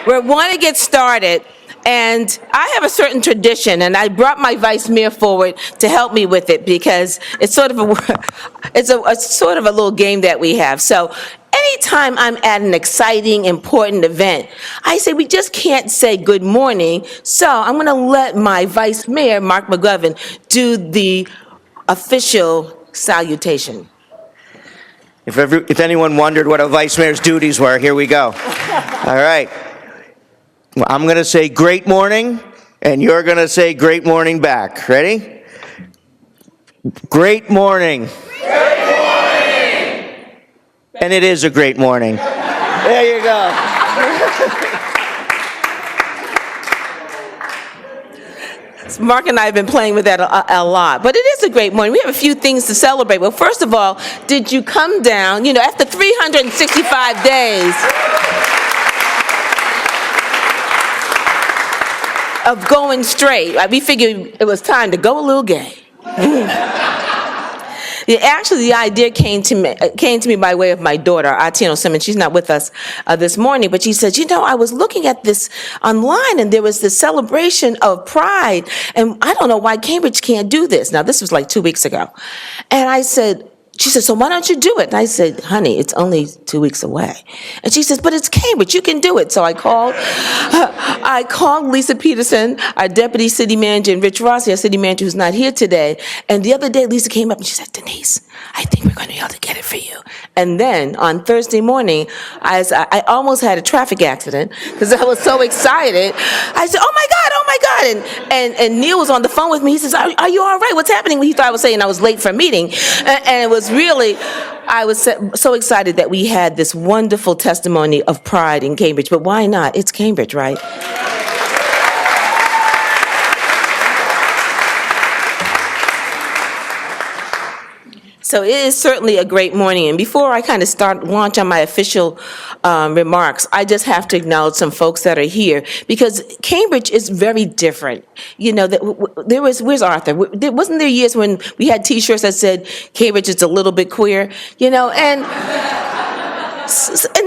We want to get started, and I have a certain tradition, and I brought my vice mayor forward to help me with it because it's sort of it's sort of a little game that we have. So anytime I'm at an exciting, important event, I say we just can't say good morning. So I'm going to let my vice mayor, Mark McGovern, do the official salutation. If anyone wondered what a vice mayor's duties were, here we go. All right. Well, I'm going to say great morning, and you're going to say great morning back. Ready? Great morning. Great morning. And it is a great morning. There you go. Mark and I have been playing with that a lot, but it is a great morning. We have a few things to celebrate. Well, first of all, did you come down, after 365 days of going straight, we figured it was time to go a little gay. Actually, the idea came to me by way of my daughter, Atieno Simmons. She's not with us this morning, but she said, I was looking at this online, and there was this celebration of Pride, and I don't know why Cambridge can't do this. Now, this was like 2 weeks ago. And she said, so why don't you do it? And I said, honey, it's only 2 weeks away. And she says, but it's Cambridge, you can do it. So I called Lisa Peterson, our deputy city manager, and Rich Rossi, our city manager, who's not here today. And the other day, Lisa came up and she said, Denise, I think we're going to be able to get it for you. And then on Thursday morning, I almost had a traffic accident because I was so excited. I said, oh my God. And Neil was on the phone with me. He says, are you all right? What's happening? He thought I was saying I was late for a meeting. And it was really, I was so excited that we had this wonderful testimony of pride in Cambridge. But why not? It's Cambridge, right? So it is certainly a great morning. And before I kind of launch on my official remarks, I just have to acknowledge some folks that are here because Cambridge is very different. Where's Arthur? Wasn't there years when we had T-shirts that said Cambridge is a little bit queer, and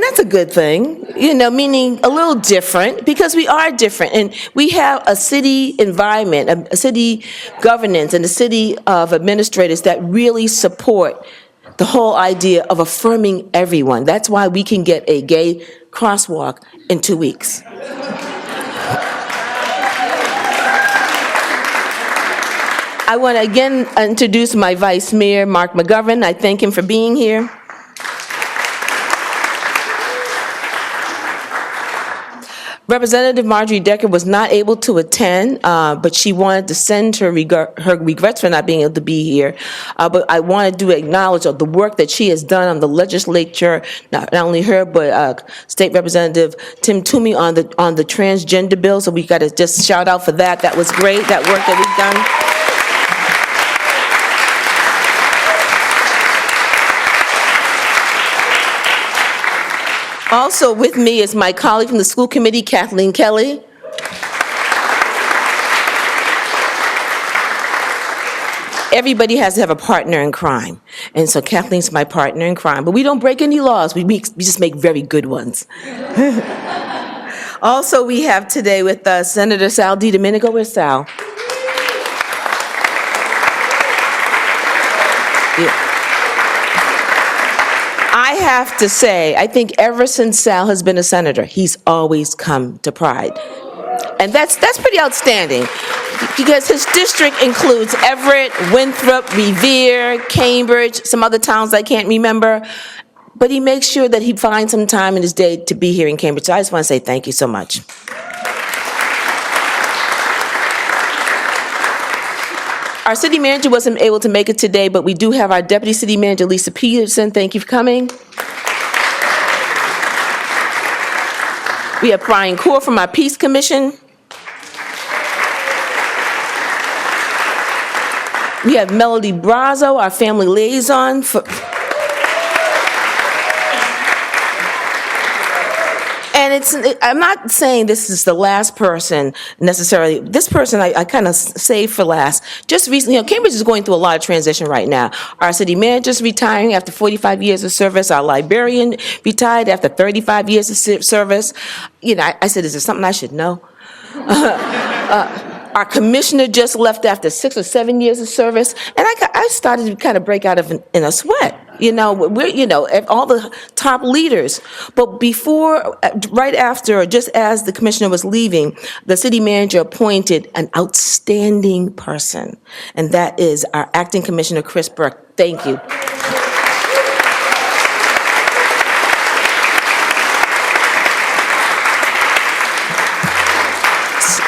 that's a good thing, meaning a little different because we are different. And we have a city environment, a city governance, and a city of administrators that really support the whole idea of affirming everyone. That's why we can get a gay crosswalk in 2 weeks. I want to again introduce my vice mayor, Mark McGovern. I thank him for being here. Representative Marjorie Decker was not able to attend, but she wanted to send her regrets for not being able to be here. But I wanted to acknowledge the work that she has done on the legislature, not only her, but State Representative Tim Toomey on the transgender bill. So we got to just shout out for that. That was great, that work that we've done. Also with me is my colleague from the school committee, Kathleen Kelly. Everybody has to have a partner in crime. And so Kathleen's my partner in crime. But we don't break any laws. We just make very good ones. Also, we have today with us Senator Sal DiDomenico. Where's Sal? Yeah. I have to say, I think ever since Sal has been a senator, he's always come to Pride. And that's pretty outstanding because his district includes Everett, Winthrop, Revere, Cambridge, some other towns I can't remember. But he makes sure that he finds some time in his day to be here in Cambridge. So I just want to say thank you so much. Our city manager wasn't able to make it today, but we do have our deputy city manager, Lisa Peterson. Thank you for coming. We have Brian Core from our Peace Commission. We have Melody Brazo, our family liaison. I'm not saying this is the last person necessarily. This person I kind of saved for last. Just recently, Cambridge is going through a lot of transition right now. Our city manager's retiring after 45 years of service. Our librarian retired after 35 years of service. I said, is there something I should know? Our commissioner just left after 6 or 7 years of service, and I started to kind of break out in a sweat. All the top leaders. But right after, or just as the commissioner was leaving, the city manager appointed an outstanding person, and that is our acting commissioner, Chris Burke. Thank you.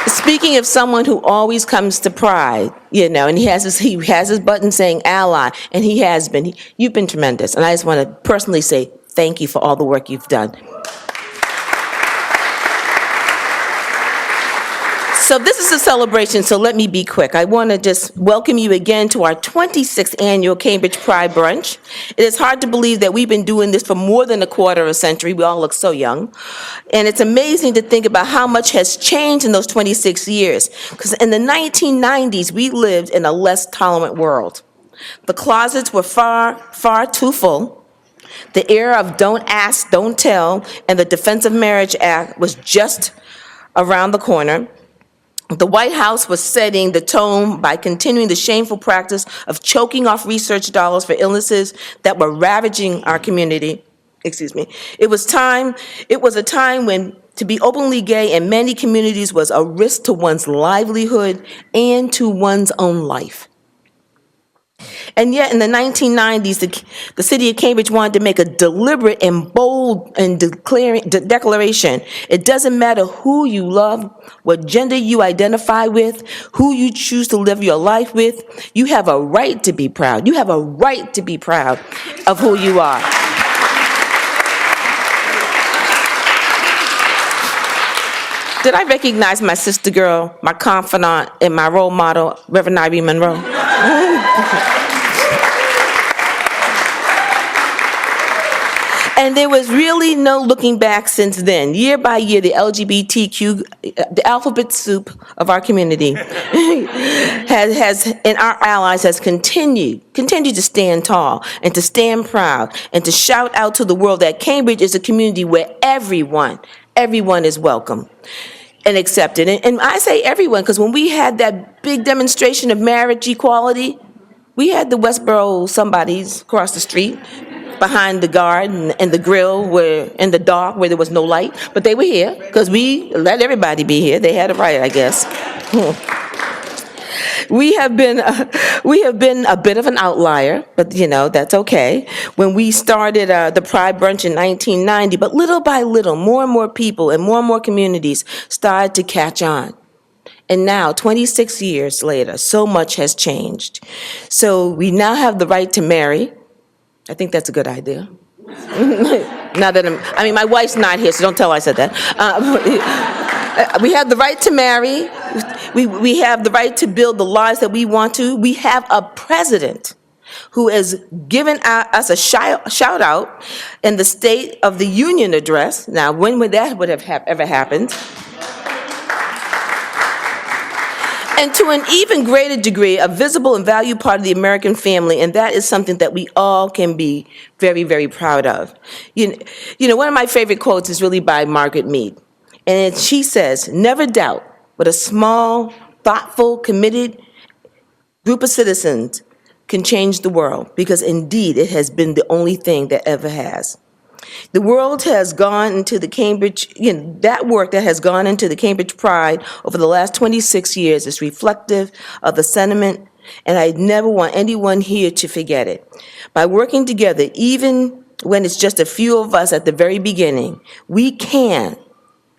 Speaking of someone who always comes to Pride, and he has his button saying ally, and he has been. You've been tremendous, and I just want to personally say thank you for all the work you've done. So this is a celebration, so let me be quick. I want to just welcome you again to our 26th annual Cambridge Pride Brunch. It is hard to believe that we've been doing this for more than a quarter of a century. We all look so young. And it's amazing to think about how much has changed in those 26 years. Because in the 1990s, we lived in a less tolerant world. The closets were far, far too full. The era of don't ask, don't tell, and the Defense of Marriage Act was just around the corner. The White House was setting the tone by continuing the shameful practice of choking off research dollars for illnesses that were ravaging our community. It was a time when to be openly gay in many communities was a risk to one's livelihood and to one's own life. And yet in the 1990s, the city of Cambridge wanted to make a deliberate and bold and declaration. It doesn't matter who you love, what gender you identify with, who you choose to live your life with. You have a right to be proud. You have a right to be proud of who you are. Did I recognize my sister girl, my confidant, and my role model, Reverend Irene Monroe? And there was really no looking back since then. Year by year, the LGBTQ, the alphabet soup of our community, and our allies has continued to stand tall and to stand proud and to shout out to the world that Cambridge is a community where everyone is welcome and accepted. And I say everyone because when we had that big demonstration of marriage equality, we had the Westboro somebodies across the street behind the guard and the grill where in the dark where there was no light, but they were here because we let everybody be here. They had a right, I guess. We have been a bit of an outlier, but that's okay. When we started the Pride Brunch in 1990, but little by little, more and more people and more communities started to catch on. And now, 26 years later, so much has changed. So we now have the right to marry. I think that's a good idea. Now that my wife's not here, so don't tell her I said that. We have the right to marry. We have the right to build the lives that we want to. We have a president who has given us a shout out in the State of the Union address. Now, when would that have ever happened? And to an even greater degree, a visible and valued part of the American family, and that is something that we all can be very, very proud of. One of my favorite quotes is really by Margaret Mead, and she says, "Never doubt what a small, thoughtful, committed group of citizens can change the world, because indeed it has been the only thing that ever has." The world has gone into the Cambridge, that work that has gone into the Cambridge Pride over the last 26 years is reflective of the sentiment, and I never want anyone here to forget it. By working together, even when it's just a few of us at the very beginning, we can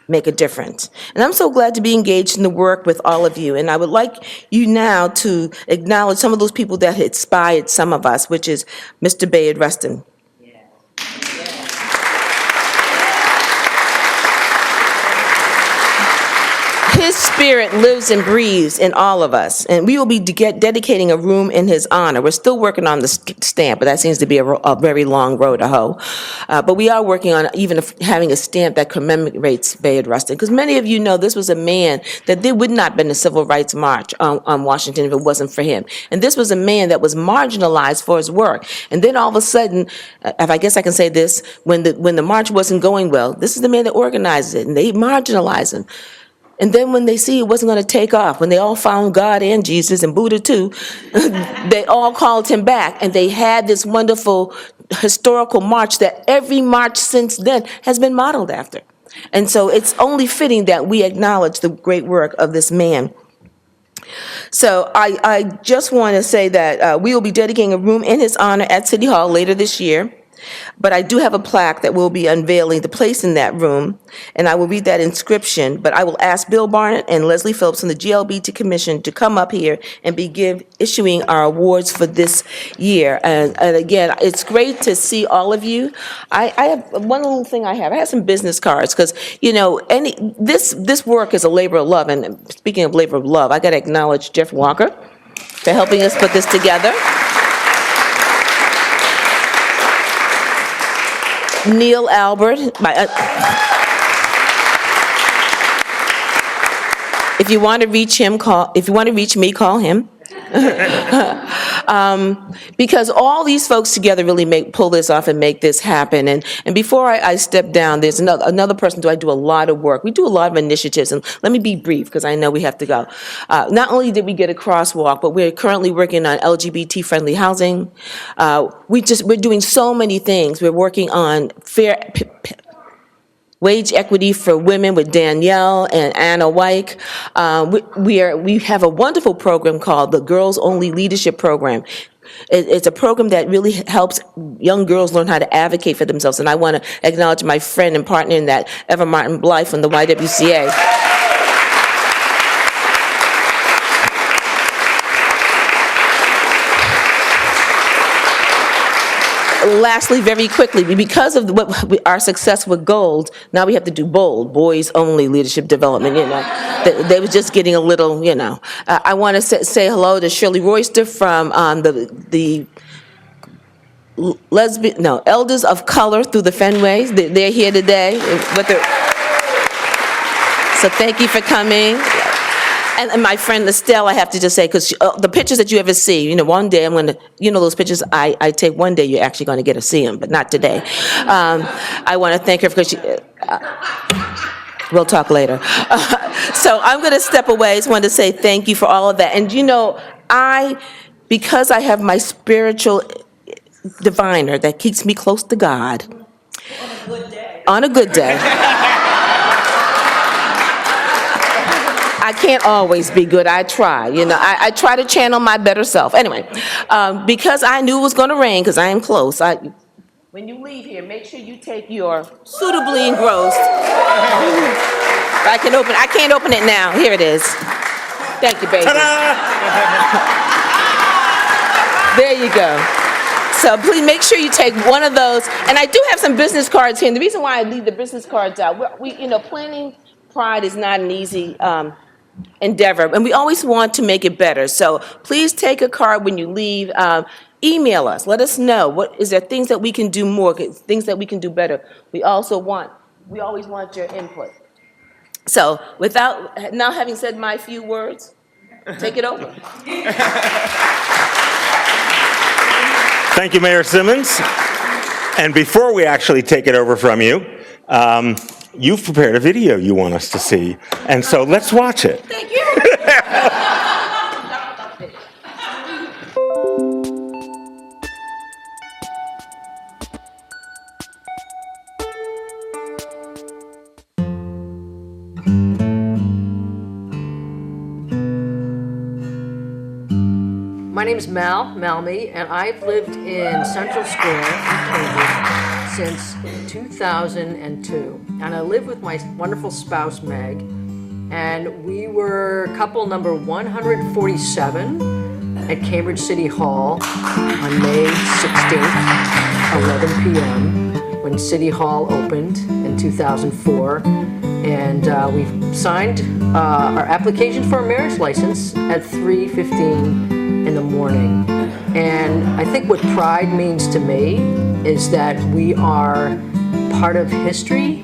make a difference. And I'm so glad to be engaged in the work with all of you. And I would like you now to acknowledge some of those people that inspired some of us, which is Mr. Bayard Rustin. His spirit lives and breathes in all of us, and we will be dedicating a room in his honor. We're still working on the stamp, but that seems to be a very long road to hoe. But we are working on even having a stamp that commemorates Bayard Rustin, because many of you know this was a man that there would not have been a civil rights march on Washington if it wasn't for him. And this was a man that was marginalized for his work. And then all of a sudden, if I guess I can say this, when the march wasn't going well, this is the man that organized it, and they marginalized him. And then when they see it wasn't going to take off, when they all found God and Jesus and Buddha too, they all called him back. And they had this wonderful historical march that every march since then has been modeled after. And so it's only fitting that we acknowledge the great work of this man. So I just want to say that we will be dedicating a room in his honor at City Hall later this year. But I do have a plaque that we'll be unveiling to place in that room, and I will read that inscription. But I will ask Bill Barnett and Leslie Phillips from the GLBT Commission to come up here and begin issuing our awards for this year. And again, it's great to see all of you. I have one little thing I have some business cards, because, you know, this work is a labor of love. And speaking of labor of love, I got to acknowledge Jeff Walker for helping us put this together. Neil Albert, if you want to reach him, if you want to reach me, call him. Because all these folks together really pull this off and make this happen. And before I step down, there's another person I do a lot of work. We do a lot of initiatives, and let me be brief because I know we have to go. Not only did we get a crosswalk, but we're currently working on LGBT-friendly housing. We're doing so many things. We're working on fair wage equity for women with Danielle and Anna Wyke. We have a wonderful program called the Girls Only Leadership Program. It's a program that really helps young girls learn how to advocate for themselves. And I want to acknowledge my friend and partner in that, Eva Martin Blythe from the YWCA. Lastly, very quickly, because of our success with gold, now we have to do bold, boys only leadership development. You know, they was just getting a little. You know, I want to say hello to Shirley Royster from the Elders of Color through the Fenways. They're here today. So thank you for coming. And my friend Estelle, I have to just say, because the pictures that you ever see, you know, one day I'm going to, you know, those pictures I take one day, you're actually going to get to see them, but not today. I want to thank her because we'll talk later. So I'm going to step away. I just wanted to say thank you for all of that. And, you know, because I have my spiritual diviner that keeps me close to God. On a good day. I can't always be good. I try, you know. I try to channel my better self. Anyway, because I knew it was going to rain, because I am close. When you leave here, make sure you take your suitably engrossed. I can't open it now. Here it is. Thank you, baby. There you go. So please make sure you take one of those. And I do have some business cards here. And the reason why I leave the business cards out, you know, planning Pride is not an easy endeavor, and we always want to make it better. So please take a card when you leave. Email us. Let us know. Is there things that we can do more, things that we can do better? We always want your input. So without now having said my few words, take it over. Thank you, Mayor Simmons. And before we actually take it over from you, you've prepared a video you want us to see, and so let's watch it. Thank you. My name is Malmy, and I've lived in Central Square in Cambridge since 2002. And I live with my wonderful spouse, Meg, and we were couple number 147 at Cambridge City Hall on May 16th, 11 p.m., when City Hall opened in 2004. And we signed our application for a marriage license at 3:15 in the morning. And I think what pride means to me is that we are part of history,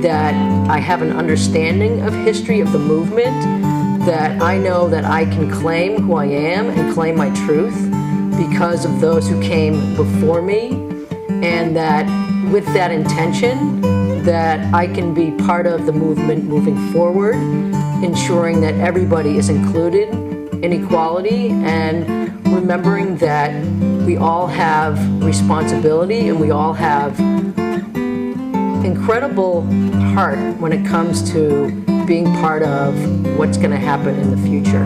that I have an understanding of history of the movement, that I know that I can claim who I am and claim my truth because of those who came before me, and that with that intention, that I can be part of the movement moving forward, ensuring that everybody is included in equality, and remembering that we all have responsibility and we all have incredible heart when it comes to being part of what's going to happen in the future.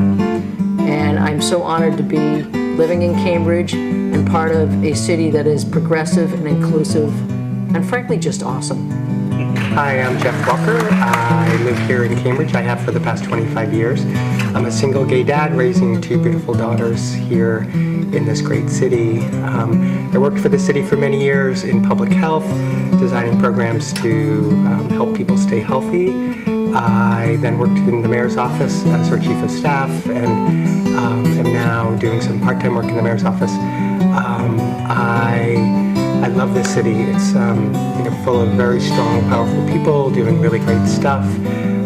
And I'm so honored to be living in Cambridge and part of a city that is progressive and inclusive and frankly just awesome. Hi, I'm Jeff Walker. I live here in Cambridge. I have for the past 25 years. I'm a single gay dad raising two beautiful daughters here in this great city. I worked for the city for many years in public health, designing programs to help people stay healthy. I then worked in the mayor's office as her chief of staff, and am now doing some part-time work in the mayor's office. I love this city. It's full of very strong, powerful people doing really great stuff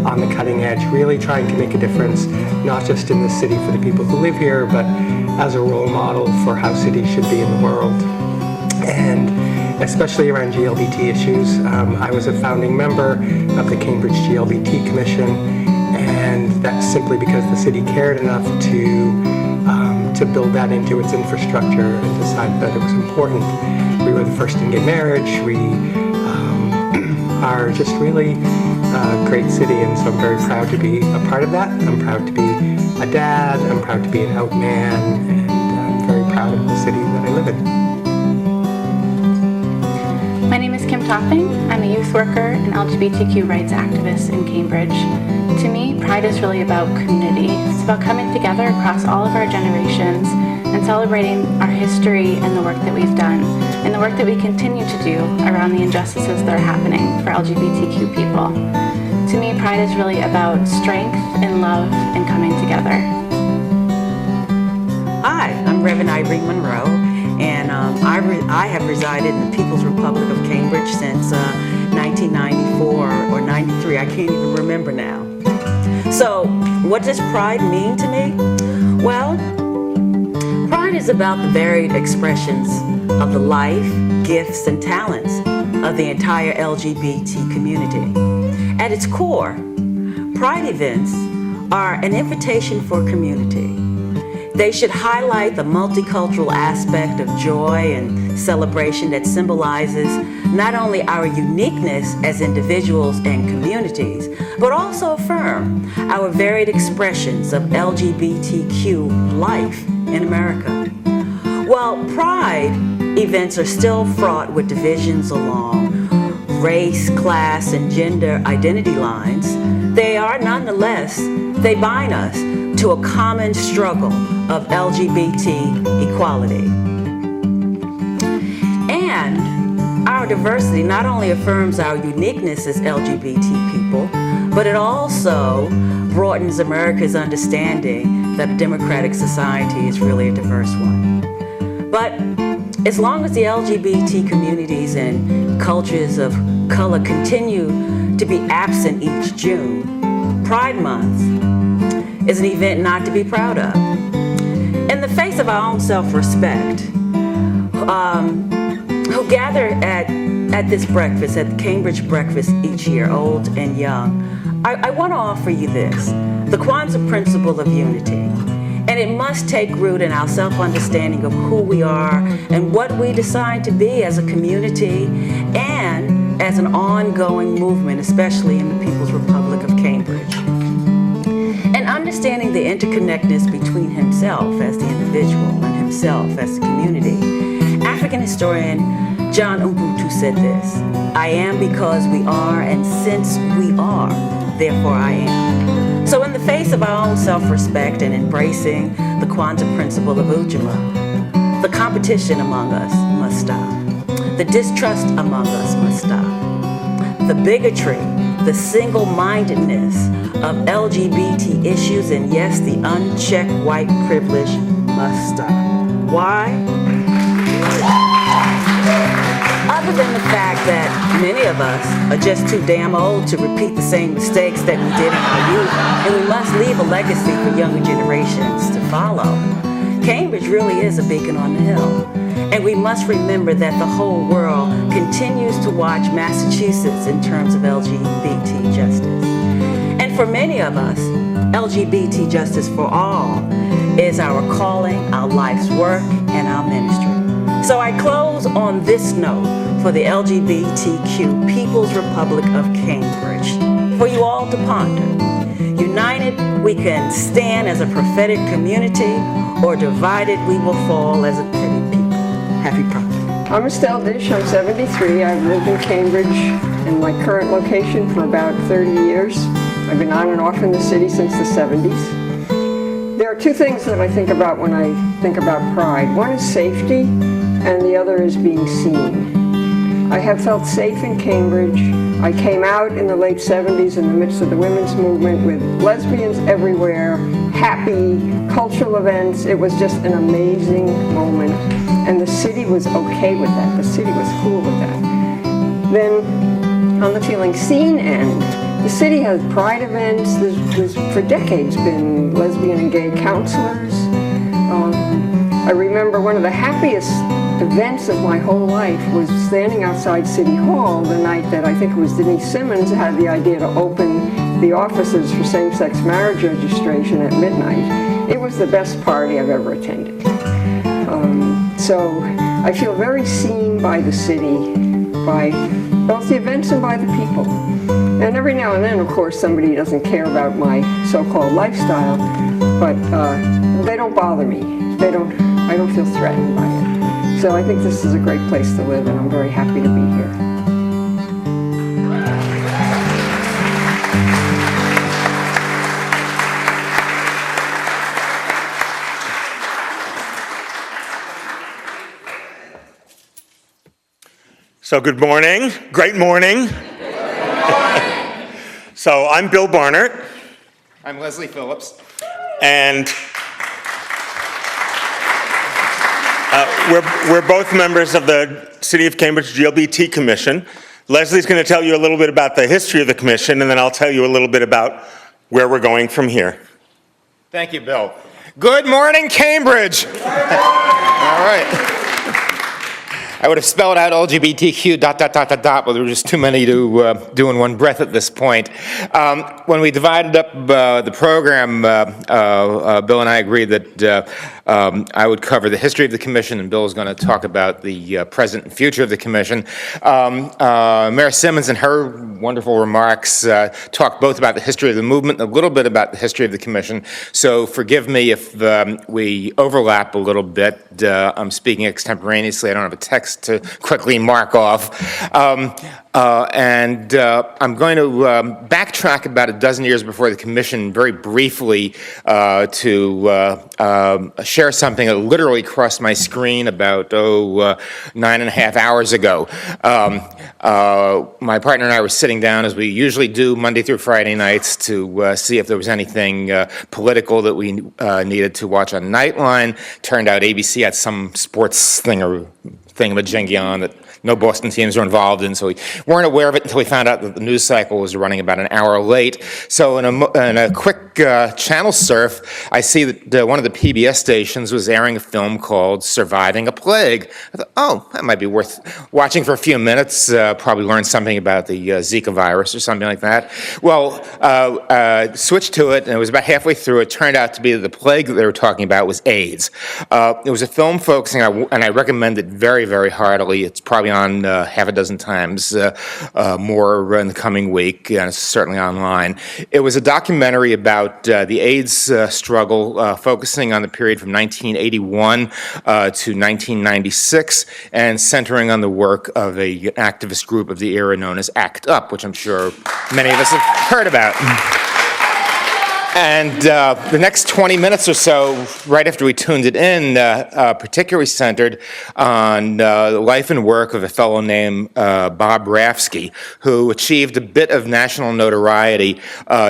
on the cutting edge, really trying to make a difference, not just in the city for the people who live here, but as a role model for how cities should be in the world. And especially around GLBT issues. I was a founding member of the Cambridge GLBT Commission, and that's simply because the city cared enough to build that into its infrastructure and decide that it was important. We were the first in gay marriage. We are just really a great city, and so I'm very proud to be a part of that. I'm proud to be a dad. I'm proud to be an out man, and I'm very proud of the city that I live in. My name is Kim Topping. I'm a youth worker and LGBTQ rights activist in Cambridge. To me, Pride is really about community. It's about coming together across all of our generations and celebrating our history and the work that we've done and the work that we continue to do around the injustices that are happening for LGBTQ people. To me, Pride is really about strength and love and coming together. Hi, I'm Reverend Irene Monroe, and I have resided in the People's Republic of Cambridge since 1994 or 93. I can't even remember now. So, what does Pride mean to me? Well, Pride is about the varied expressions of the life, gifts, and talents of the entire LGBT community. At its core, Pride events are an invitation for community. They should highlight the multicultural aspect of joy and celebration that symbolizes not only our uniqueness as individuals and communities, but also affirm our varied expressions of LGBTQ life in America. While Pride events are still fraught with divisions along race, class, and gender identity lines, they bind us to a common struggle of LGBT equality. And our diversity not only affirms our uniqueness as LGBT people, but it also broadens America's understanding that a democratic society is really a diverse one. But as long as the LGBT communities and cultures of color continue to be absent each June, Pride Month is an event not to be proud of. In the face of our own self-respect, who gather at this breakfast, at the Cambridge breakfast each year, old and young, I want to offer you this, the Kwanzaa principle of unity. And it must take root in our self-understanding of who we are and what we decide to be as a community and as an ongoing movement, especially in the People's Republic of Cambridge. And understanding the interconnectedness between himself as the individual and himself as the community. African historian John Ubuntu said this, "I am because we are, and since we are, therefore I am." So in the face of our own self-respect and embracing the Kwanzaa principle of Ujima, the competition among us must stop. The distrust among us must stop. The bigotry the single-mindedness of LGBT issues, and yes, the unchecked white privilege must stop. Why? Other than the fact that many of us are just too damn old to repeat the same mistakes that we did in our youth, and we must leave a legacy for younger generations to follow. Cambridge really is a beacon on the hill, and we must remember that the whole world continues to watch Massachusetts in terms of LGBT justice. And for many of us, LGBT justice for all is our calling, our life's work, and our ministry. So I close on this note for the LGBTQ People's Republic of Cambridge, for you all to ponder. United, we can stand as a prophetic community, or divided, we will fall as a petty people. Happy Pride. I'm Estelle Dish, I'm 73. I've lived in Cambridge in my current location for about 30 years. I've been on and off in the city since the 70s. There are two things that I think about when I think about pride. One is safety, and the other is being seen. I have felt safe in Cambridge. I came out in the late 70s in the midst of the women's movement with lesbians everywhere, happy, cultural events. It was just an amazing moment. And the city was okay with that. The city was cool with that. Then, on the feeling seen end, the city has pride events. There's for decades been lesbian and gay counselors. I remember one of the happiest events of my whole life was standing outside City Hall the night that I think it was Denise Simmons had the idea to open the offices for same-sex marriage registration at midnight. It was the best party I've ever attended. So I feel very seen by the city, by both the events and by the people. And every now and then, of course, somebody doesn't care about my so-called lifestyle, but they don't bother me. I don't feel threatened by it. So I think this is a great place to live, and I'm very happy to be here. So good morning, great morning. So I'm Bill Barnard. I'm Leslie Phillips. And we're both members of the City of Cambridge GLBT Commission. Leslie's going to tell you a little bit about the history of the commission, and then I'll tell you a little bit about where we're going from here. Thank you, Bill. Good morning, Cambridge. All right. I would have spelled out LGBTQ ... but there were just too many to do in one breath at this point. When we divided up the program, Bill and I agreed that I would cover the history of the commission, and Bill is going to talk about the present and future of the commission. Mayor Simmons, in her wonderful remarks, talked both about the history of the movement and a little bit about the history of the commission. So forgive me if we overlap a little bit. I'm speaking extemporaneously. I don't have a text to quickly mark off. I'm going to backtrack about a dozen years before the commission very briefly to share something that literally crossed my screen about 9.5 hours ago. My partner and I were sitting down, as we usually do Monday through Friday nights, to see if there was anything political that we needed to watch on Nightline. Turned out ABC had some sports thingamajiggy on that no Boston teams were involved in, so we weren't aware of it until we found out that the news cycle was running about an hour late. So in a quick channel surf, I see that one of the PBS stations was airing a film called Surviving a Plague. I thought, oh, that might be worth watching for a few minutes, probably learn something about the Zika virus or something like that. Well, switched to it, and it was about halfway through. It turned out to be that the plague that they were talking about was AIDS. It was a film focusing, and I recommend it very, very heartily. It's probably on half a dozen times more in the coming week, and it's certainly online. It was a documentary about the AIDS struggle, focusing on the period from 1981 to 1996, and centering on the work of an activist group of the era known as ACT UP, which I'm sure many of us have heard about. And the next 20 minutes or so, right after we tuned it in, particularly centered on the life and work of a fellow named Bob Rafsky, who achieved a bit of national notoriety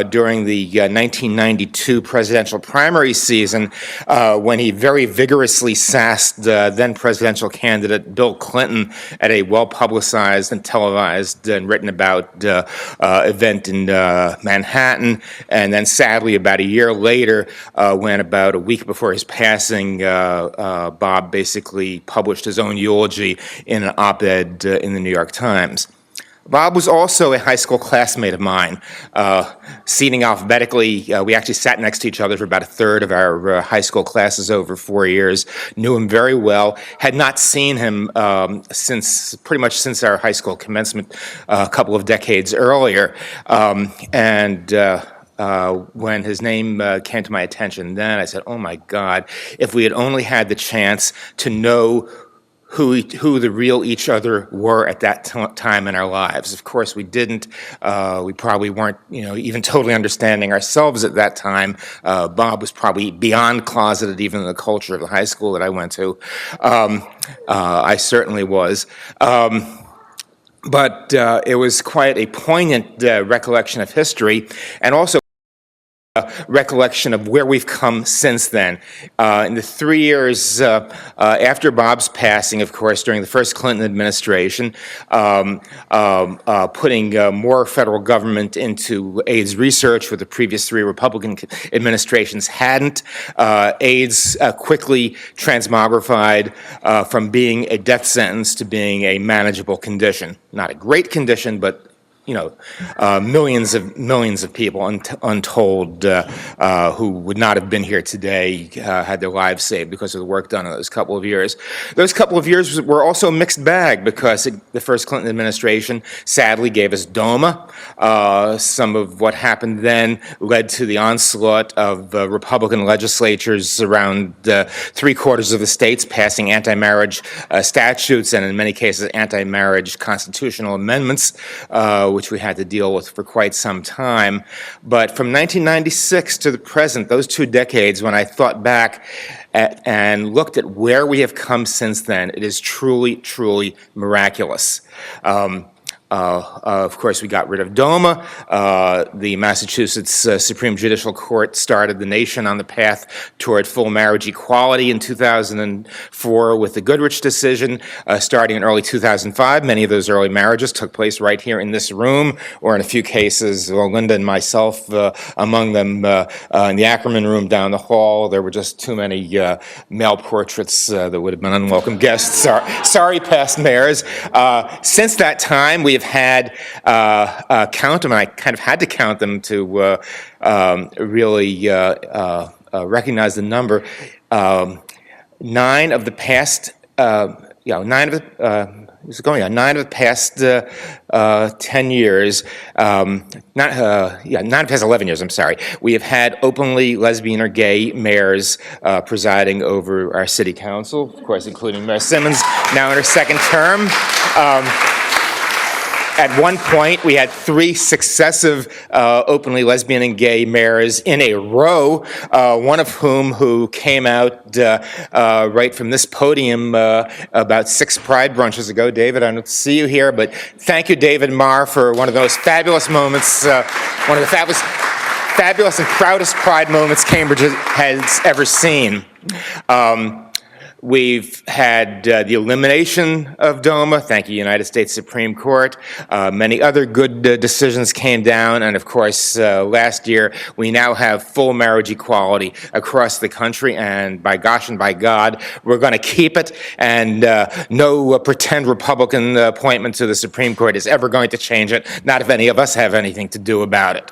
during the 1992 presidential primary season when he very vigorously sassed then presidential candidate Bill Clinton at a well-publicized and televised and written about event in Manhattan. And then sadly, about a year later, when about a week before his passing, Bob basically published his own eulogy in an op-ed in the New York Times. Bob was also a high school classmate of mine. Seating alphabetically, we actually sat next to each other for about a third of our high school classes over 4 years. Knew him very well. Had not seen him pretty much since our high school commencement a couple of decades earlier. When his name came to my attention then, I said, oh my God, if we had only had the chance to know who the real each other were at that time in our lives. Of course, we didn't. We probably weren't, even totally understanding ourselves at that time. Bob was probably beyond closeted, even in the culture of the high school that I went to. I certainly was. But it was quite a poignant recollection of history, and also recollection of where we've come since then. In the 3 years after Bob's passing, of course, during the first Clinton administration, putting more federal government into AIDS research, where the previous 3 Republican administrations hadn't. AIDS quickly transmogrified from being a death sentence to being a manageable condition. Not a great condition, but millions of people untold who would not have been here today had their lives saved because of the work done in those couple of years. Those couple of years were also a mixed bag because the first Clinton administration sadly gave us DOMA. Some of what happened then led to the onslaught of Republican legislatures around 3/4 of the states passing anti-marriage statutes and in many cases anti-marriage constitutional amendments, which we had to deal with for quite some time. But from 1996 to the present, those 2 decades, when I thought back and looked at where we have come since then, it is truly, truly miraculous. Of course, we got rid of DOMA. The Massachusetts Supreme Judicial Court started the nation on the path toward full marriage equality in 2004 with the Goodrich decision. Starting in early 2005, many of those early marriages took place right here in this room, or in a few cases, well, Linda and myself among them in the Ackerman room down the hall. There were just too many male portraits that would have been unwelcome guests. Sorry, past mayors. Since that time, we have had count them, and I kind of had to count them to really recognize the number. 9 of the past, 9 of the past 10 years, 9 of the past 11 years, I'm sorry, we have had openly lesbian or gay mayors presiding over our city council, of course, including Mayor Simmons, now in her second term. At one point, we had 3 successive openly lesbian and gay mayors in a row, one of who came out right from this podium about 6 Pride brunches ago. David, I don't see you here, but thank you, David Marr, for one of those fabulous moments, one of the fabulous and proudest Pride moments Cambridge has ever seen. We've had the elimination of DOMA, thank you, United States Supreme Court. Many other good decisions came down, and of course, last year, we now have full marriage equality across the country, and by gosh and by God, we're going to keep it, and no pretend Republican appointment to the Supreme Court is ever going to change it, not if any of us have anything to do about it.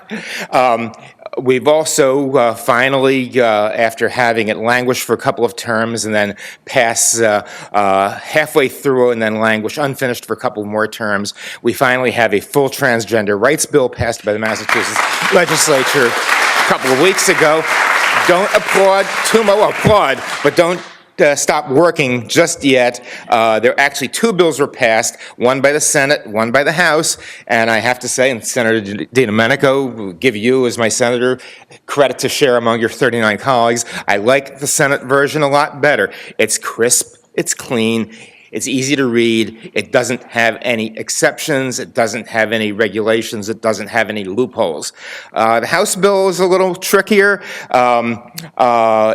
We've also finally, after having it languish for a couple of terms and then pass halfway through and then languish unfinished for a couple more terms, we finally have a full transgender rights bill passed by the Massachusetts legislature a couple of weeks ago. Don't applaud too much, well, applaud, but don't stop working just yet. There are actually two bills were passed, one by the Senate, one by the House, and I have to say, and Senator DiDomenico, will give you as my senator credit to share among your 39 colleagues. I like the Senate version a lot better. It's crisp, it's clean, it's easy to read, it doesn't have any exceptions, it doesn't have any regulations, it doesn't have any loopholes. The House bill is a little trickier. There are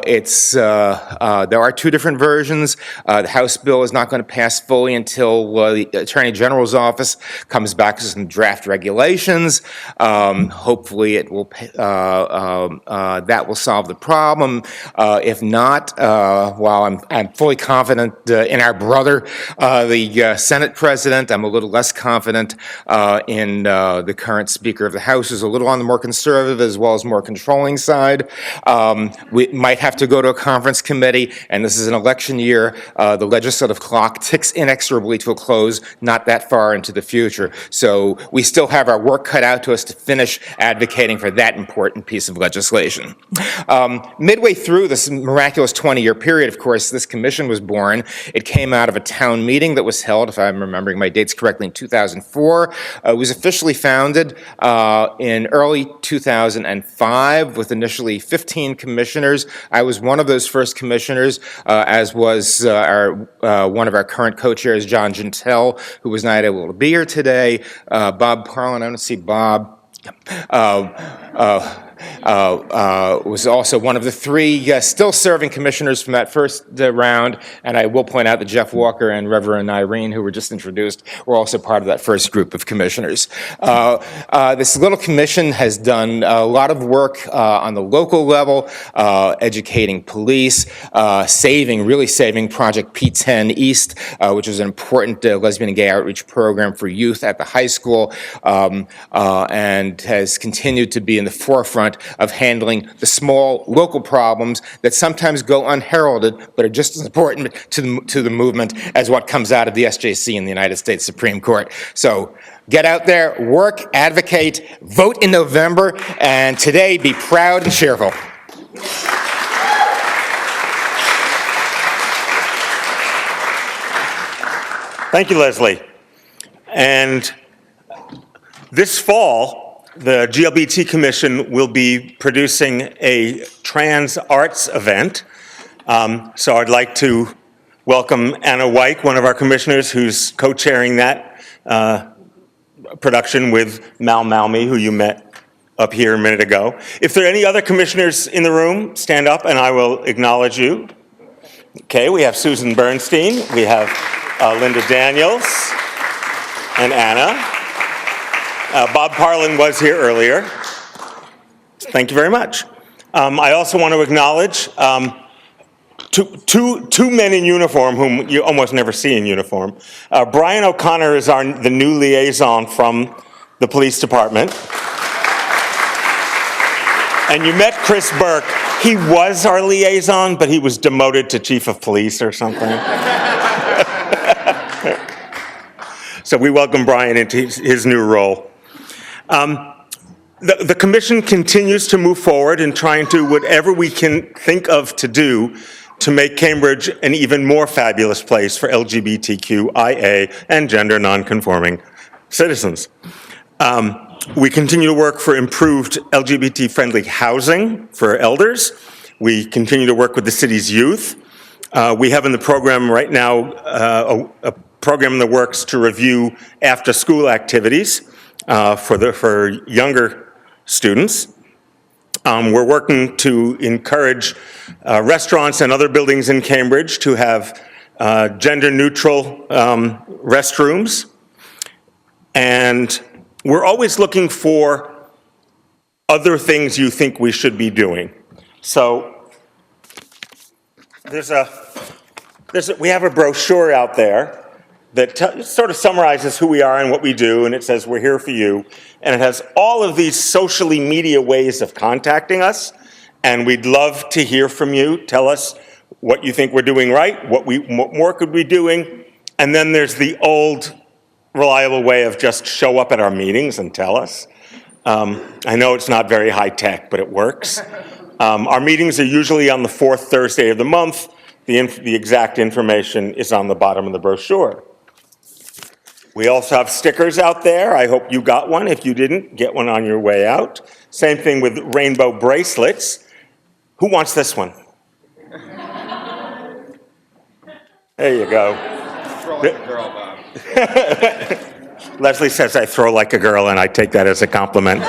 two different versions. The House bill is not going to pass fully until the Attorney General's office comes back with some draft regulations. Hopefully it will, that will solve the problem. If not, while I'm fully confident in our brother, the Senate President, I'm a little less confident in the current Speaker of the House, who's a little on the more conservative as well as more controlling side. We might have to go to a conference committee, and this is an election year. The legislative clock ticks inexorably to a close, not that far into the future. So we still have our work cut out to us to finish advocating for that important piece of legislation. Midway through this miraculous 20-year period, of course, this commission was born. It came out of a town meeting that was held, if I'm remembering my dates correctly, in 2004. It was officially founded in early 2005 with initially 15 commissioners. I was one of those first commissioners, as was one of our current co-chairs, John Gentile, who was not able to be here today. Bob Parlin, I don't see Bob. Was also one of the three still serving commissioners from that first round, and I will point out that Jeff Walker and Reverend Irene, who were just introduced, were also part of that first group of commissioners. This little commission has done a lot of work on the local level, educating police, really saving Project P10 East, which is an important lesbian and gay outreach program for youth at the high school, and has continued to be in the forefront of handling the small local problems that sometimes go unheralded but are just as important to the movement as what comes out of the SJC in the United States Supreme Court. So get out there, work, advocate, vote in November, and today be proud and cheerful. Thank you, Leslie. And this fall, the GLBT Commission will be producing a trans arts event. So I'd like to welcome Anna Wyke, one of our commissioners, who's co-chairing that production with Mal Malmy, who you met up here a minute ago. If there are any other commissioners in the room, stand up and I will acknowledge you. Okay, we have Susan Bernstein, we have Linda Daniels, and Anna. Bob Parlin was here earlier. Thank you very much. I also want to acknowledge two men in uniform whom you almost never see in uniform. Brian O'Connor is the new liaison from the police department. And you met Chris Burke. He was our liaison, but he was demoted to chief of police or something. So we welcome Brian into his new role. The commission continues to move forward in trying to do whatever we can think of to do to make Cambridge an even more fabulous place for LGBTQIA and gender nonconforming citizens. We continue to work for improved LGBT-friendly housing for elders. We continue to work with the city's youth. We have in the program right now a program in the works to review after-school activities for younger students. We're working to encourage restaurants and other buildings in Cambridge to have gender-neutral restrooms. And we're always looking for other things you think we should be doing. So we have a brochure out there that sort of summarizes who we are and what we do, and it says we're here for you. And it has all of these socially media ways of contacting us, and we'd love to hear from you. Tell us what you think we're doing right, what more could we be doing, and then there's the old reliable way of just show up at our meetings and tell us. I know it's not very high tech, but it works. Our meetings are usually on the fourth Thursday of the month. The exact information is on the bottom of the brochure. We also have stickers out there. I hope you got one. If you didn't, get one on your way out. Same thing with rainbow bracelets. Who wants this one? There you go. Throw like a girl, Bob. Leslie says I throw like a girl, and I take that as a compliment.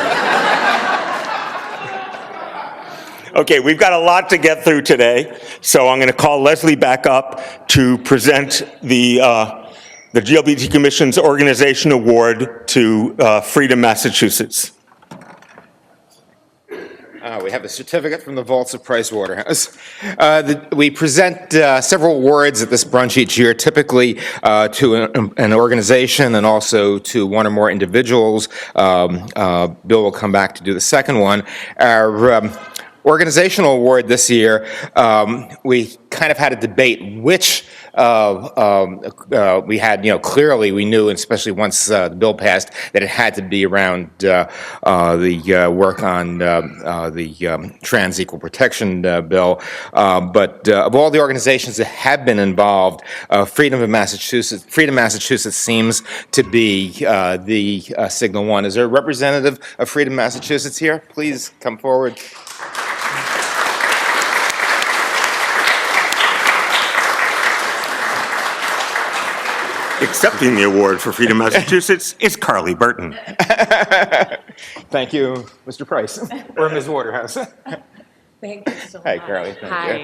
Okay, we've got a lot to get through today, so I'm going to call Leslie back up to present the GLBT Commission's Organization Award to Freedom, Massachusetts. We have a certificate from the vaults of Pricewaterhouse. We present several awards at this brunch each year, typically to an organization and also to one or more individuals. Bill will come back to do the second one. Our organizational award this year, we kind of had a debate which we had, clearly we knew, and especially once the bill passed, that it had to be around the work on the trans equal protection bill. But of all the organizations that have been involved, Freedom Massachusetts seems to be the signal one. Is there a representative of Freedom Massachusetts here? Please come forward. Accepting the award for Freedom, Massachusetts is Carly Burton. Thank you, Mr. Price, or Ms. Waterhouse. Thank you so much. Hi, Carly. Thank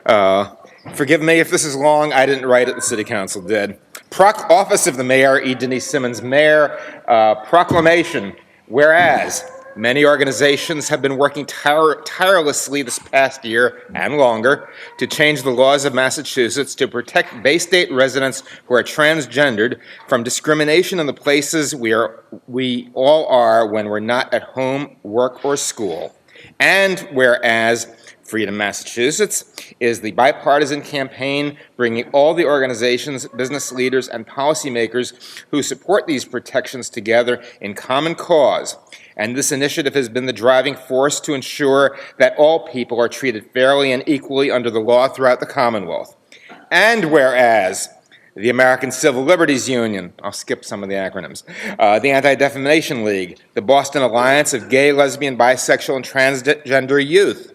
you. Forgive me if this is long. I didn't write it. The City Council did. Office of the Mayor, E. Denise Simmons, Mayor. Proclamation. Whereas many organizations have been working tirelessly this past year and longer to change the laws of Massachusetts to protect Bay State residents who are transgendered from discrimination in the places we all are when we're not at home, work, or school. And whereas Freedom Massachusetts is the bipartisan campaign bringing all the organizations, business leaders, and policymakers who support these protections together in common cause. And this initiative has been the driving force to ensure that all people are treated fairly and equally under the law throughout the Commonwealth. And whereas the American Civil Liberties Union, I'll skip some of the acronyms, the Anti-Defamation League, the Boston Alliance of Gay, Lesbian, Bisexual, and Transgender Youth,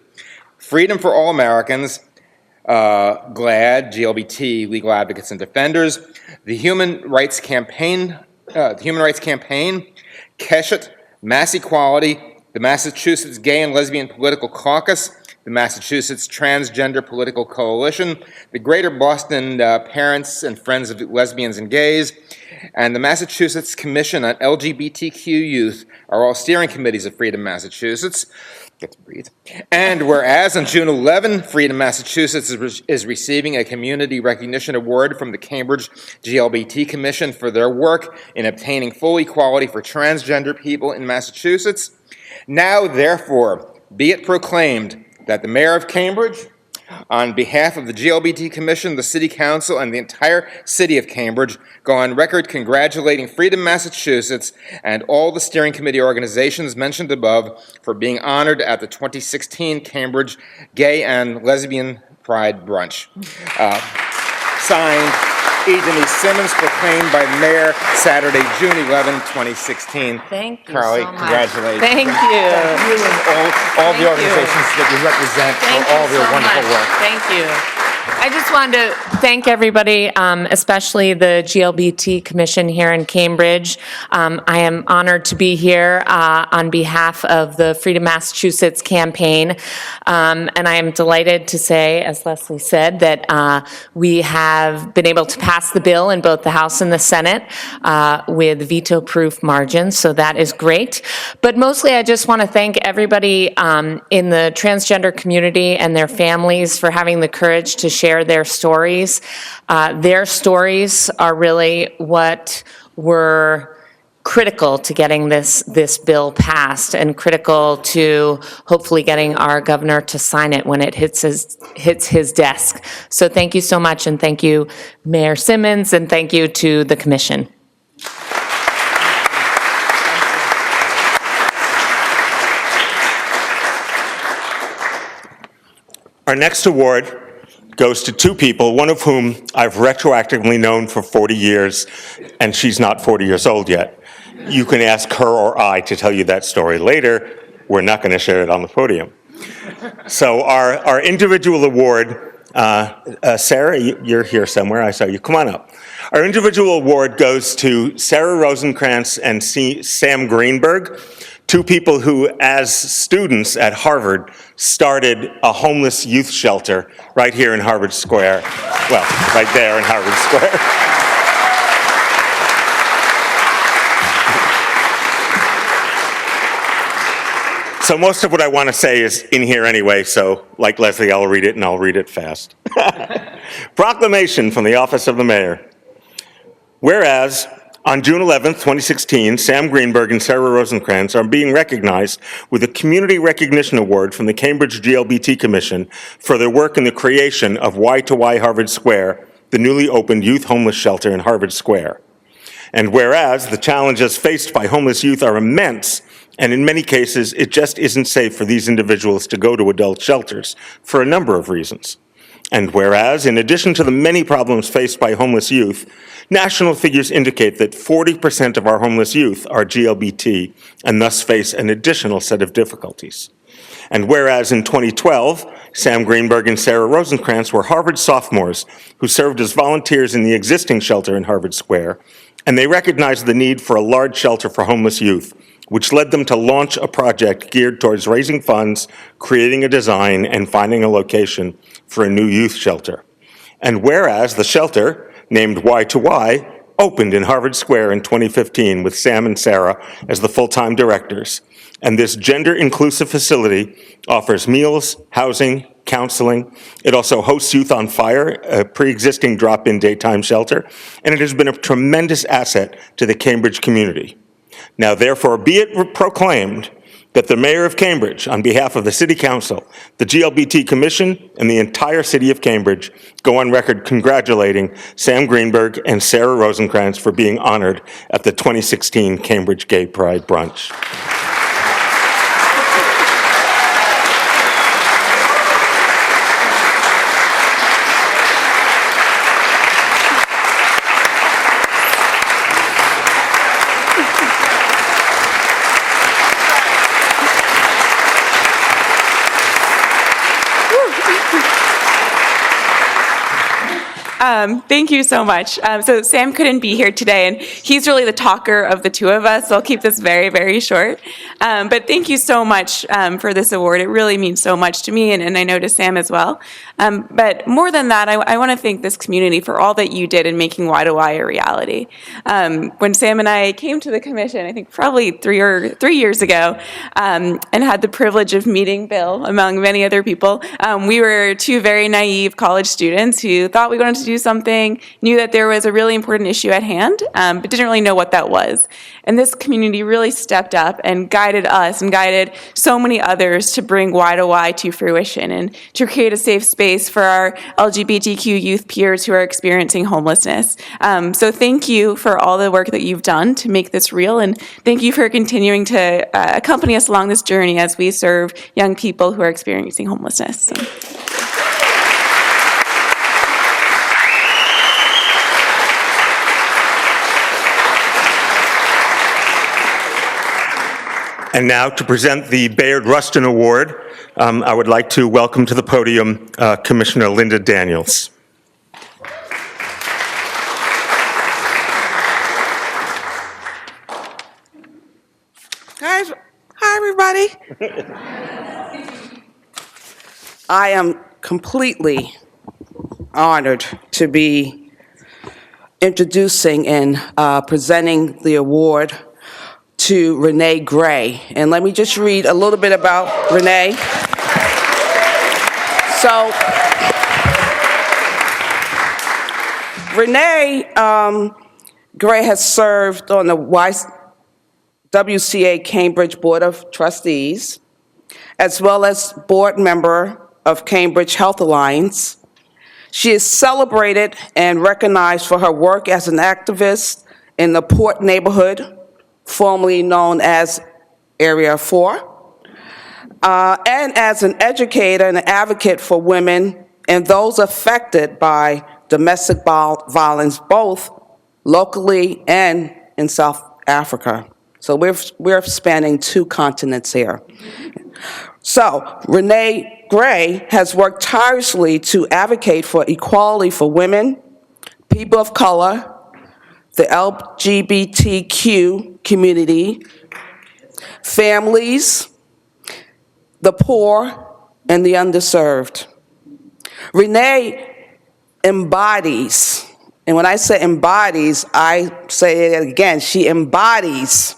Freedom for All Americans, GLAAD, GLBT, Legal Advocates and Defenders, the Human Rights Campaign, Keshet, Mass Equality, the Massachusetts Gay and Lesbian Political Caucus, the Massachusetts Transgender Political Coalition, the Greater Boston Parents and Friends of Lesbians and Gays, and the Massachusetts Commission on LGBTQ Youth are all steering committees of Freedom Massachusetts. Get to breathe. And whereas on June 11, Freedom Massachusetts is receiving a Community Recognition Award from the Cambridge GLBT Commission for their work in obtaining full equality for transgender people in Massachusetts. Now, therefore, be it proclaimed that the Mayor of Cambridge, on behalf of the GLBT Commission, the City Council, and the entire City of Cambridge, go on record congratulating Freedom Massachusetts and all the steering committee organizations mentioned above for being honored at the 2016 Cambridge Gay and Lesbian Pride Brunch. Signed, E. Denise Simmons, proclaimed by the Mayor, Saturday, June 11, 2016. Thank you Carly, so much. congratulations. Thank you. Thank you and all the organizations that you represent for all of your wonderful work. Thank you. I just wanted to thank everybody, especially the GLBT Commission here in Cambridge. I am honored to be here on behalf of the Freedom Massachusetts campaign. And I am delighted to say, as Leslie said, that we have been able to pass the bill in both the House and the Senate with veto-proof margins, so that is great. But mostly I just want to thank everybody in the transgender community and their families for having the courage to share their stories. Their stories are really what were critical to getting this bill passed and critical to hopefully getting our governor to sign it when it hits his desk. So thank you so much, and thank you, Mayor Simmons, and thank you to the commission. Our next award goes to two people, one of whom I've retroactively known for 40 years, and she's not 40 years old yet. You can ask her or I to tell you that story later. We're not going to share it on the podium. So our individual award, Sarah, you're here somewhere. I saw you. Come on up. Our individual award goes to Sarah Rosenkrantz and Sam Greenberg, two people who, as students at Harvard, started a homeless youth shelter right here in Harvard Square. Well, right there in Harvard Square. So most of what I want to say is in here anyway, so like Leslie, I'll read it and I'll read it fast. Proclamation from the Office of the Mayor. Whereas, on June 11th, 2016, Sam Greenberg and Sarah Rosenkrantz are being recognized with a Community Recognition Award from the Cambridge GLBT Commission for their work in the creation of Y2Y Harvard Square, the newly opened youth homeless shelter in Harvard Square. And whereas the challenges faced by homeless youth are immense, and in many cases, it just isn't safe for these individuals to go to adult shelters for a number of reasons. And whereas, in addition to the many problems faced by homeless youth, national figures indicate that 40% of our homeless youth are GLBT and thus face an additional set of difficulties. And whereas in 2012, Sam Greenberg and Sarah Rosenkrantz were Harvard sophomores who served as volunteers in the existing shelter in Harvard Square, and they recognized the need for a large shelter for homeless youth, which led them to launch a project geared towards raising funds, creating a design, and finding a location for a new youth shelter. And whereas the shelter, named Y2Y, opened in Harvard Square in 2015 with Sam and Sarah as the full-time directors. And this gender-inclusive facility offers meals, housing, counseling. It also hosts Youth on Fire, a pre-existing drop-in daytime shelter, and it has been a tremendous asset to the Cambridge community. Now, therefore, be it proclaimed that the Mayor of Cambridge, on behalf of the City Council, the GLBT Commission, and the entire City of Cambridge, go on record congratulating Sam Greenberg and Sarah Rosenkrantz for being honored at the 2016 Cambridge Gay Pride Brunch. Thank you so much. So Sam couldn't be here today, and he's really the talker of the two of us, so I'll keep this very, very short. But thank you so much for this award. It really means so much to me, and I know to Sam as well. But more than that, I want to thank this community for all that you did in making Y2Y a reality. When Sam and I came to the commission, I think probably 3 years ago, and had the privilege of meeting Bill, among many other people, we were two very naive college students who thought we wanted to do something, knew that there was a really important issue at hand, but didn't really know what that was. And this community really stepped up and guided us and guided so many others to bring Y2Y to fruition and to create a safe space for our LGBTQ youth peers who are experiencing homelessness. So thank you for all the work that you've done to make this real, and thank you for continuing to accompany us along this journey as we serve young people who are experiencing homelessness. So. And now to present the Bayard Rustin Award, I would like to welcome to the podium Commissioner Linda Daniels. Guys, hi everybody. I am completely honored to be introducing and presenting the award to Renee Gray. And let me just read a little bit about Renee. So, Renee Gray has served on the WCA Cambridge Board of Trustees, as well as board member of Cambridge Health Alliance. She is celebrated and recognized for her work as an activist in the Port neighborhood, formerly known as Area 4, and as an educator and an advocate for women and those affected by domestic violence, both locally and in South Africa. So we're spanning 2 continents here. So Renee Gray has worked tirelessly to advocate for equality for women, people of color, the LGBTQ community, families, the poor, and the underserved. Renee embodies, and when I say embodies, I say it again, she embodies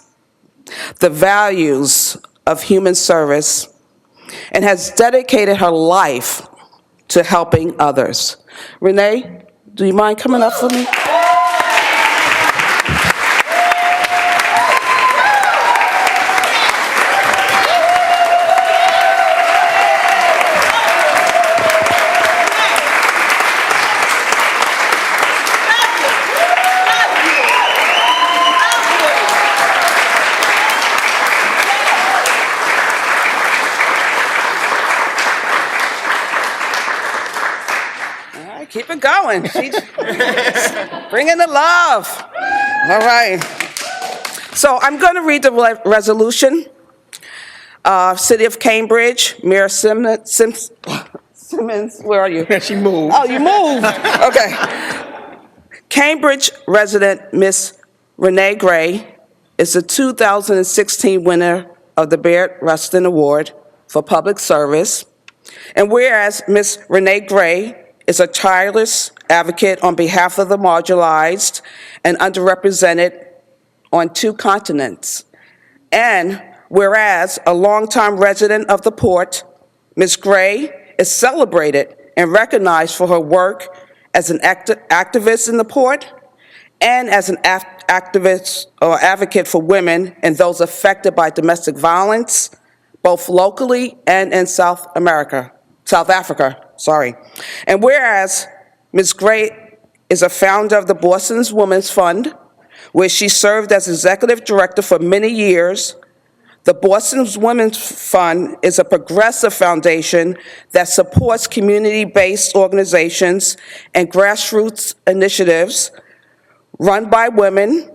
the values of human service and has dedicated her life to helping others. Renee, do you mind coming up for me? Keep it going. She's bringing the love. All right. So I'm going to read the resolution. City of Cambridge, Mayor Simmons, where are you? She moved. Oh, you moved. Okay. Cambridge resident Miss Renee Gray is the 2016 winner of the Barrett Rustin Award for Public Service. And whereas Miss Renee Gray is a tireless advocate on behalf of the marginalized and underrepresented on 2 continents. And whereas a longtime resident of the port, Ms. Gray is celebrated and recognized for her work as an activist in the port and as an activist or advocate for women and those affected by domestic violence, both locally and in South Africa. And whereas Ms. Gray is a founder of the Boston's Women's Fund, where she served as executive director for many years, the Boston's Women's Fund is a progressive foundation that supports community-based organizations and grassroots initiatives run by women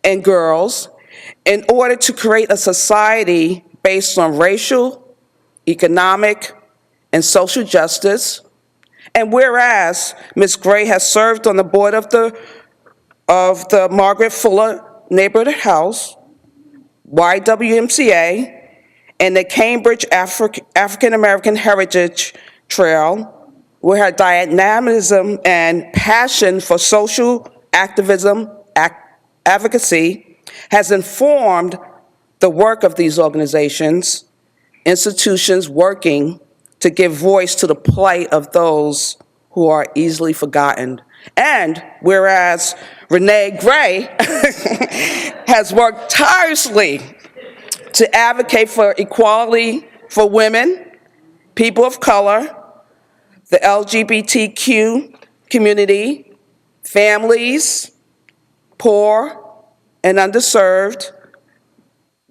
and girls in order to create a society based on racial, economic, and social justice. And whereas Ms. Gray has served on the board of the Margaret Fuller Neighborhood House, YWMCA, and the Cambridge African American Heritage Trail, where her dynamism and passion for social activism, advocacy, has informed the work of these organizations, institutions working to give voice to the plight of those who are easily forgotten. And whereas Renee Gray has worked tirelessly to advocate for equality for women, people of color, the LGBTQ community, families, poor, and underserved,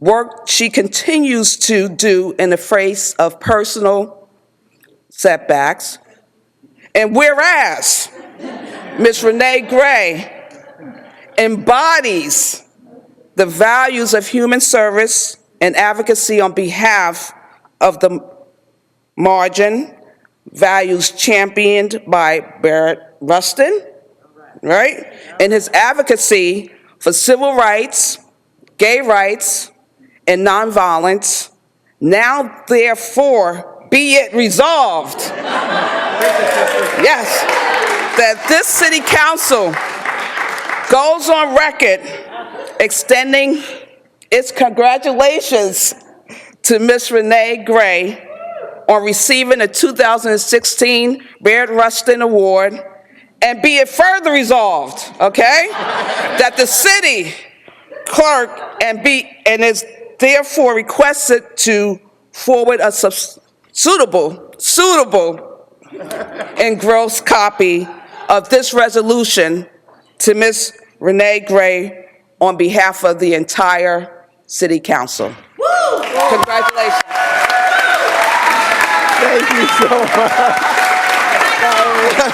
work she continues to do in the face of personal setbacks. And whereas Ms. Renee Gray embodies the values of human service and advocacy on behalf of the margin, values championed by Barrett Rustin, right? And his advocacy for civil rights, gay rights, and nonviolence, now therefore be it resolved, yes, that this city council goes on record extending its congratulations to Ms. Renee Gray on receiving the 2016 Barrett Rustin Award, and be it further resolved, okay, that the city clerk and is therefore requested to forward a suitable engrossed copy of this resolution to Ms. Renee Gray on behalf of the entire City Council. Woo! Congratulations. Thank you so much. I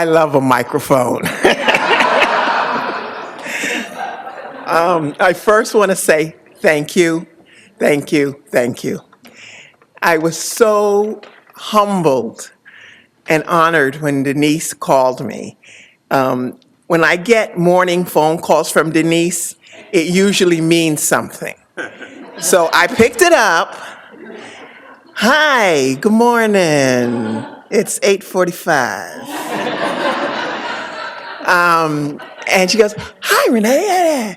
love a microphone. I first want to say thank you, thank you, thank you. I was so humbled and honored when Denise called me. When I get morning phone calls from Denise, it usually means something. So I picked it up. Hi, good morning. It's 8:45. And she goes, hi, Renee.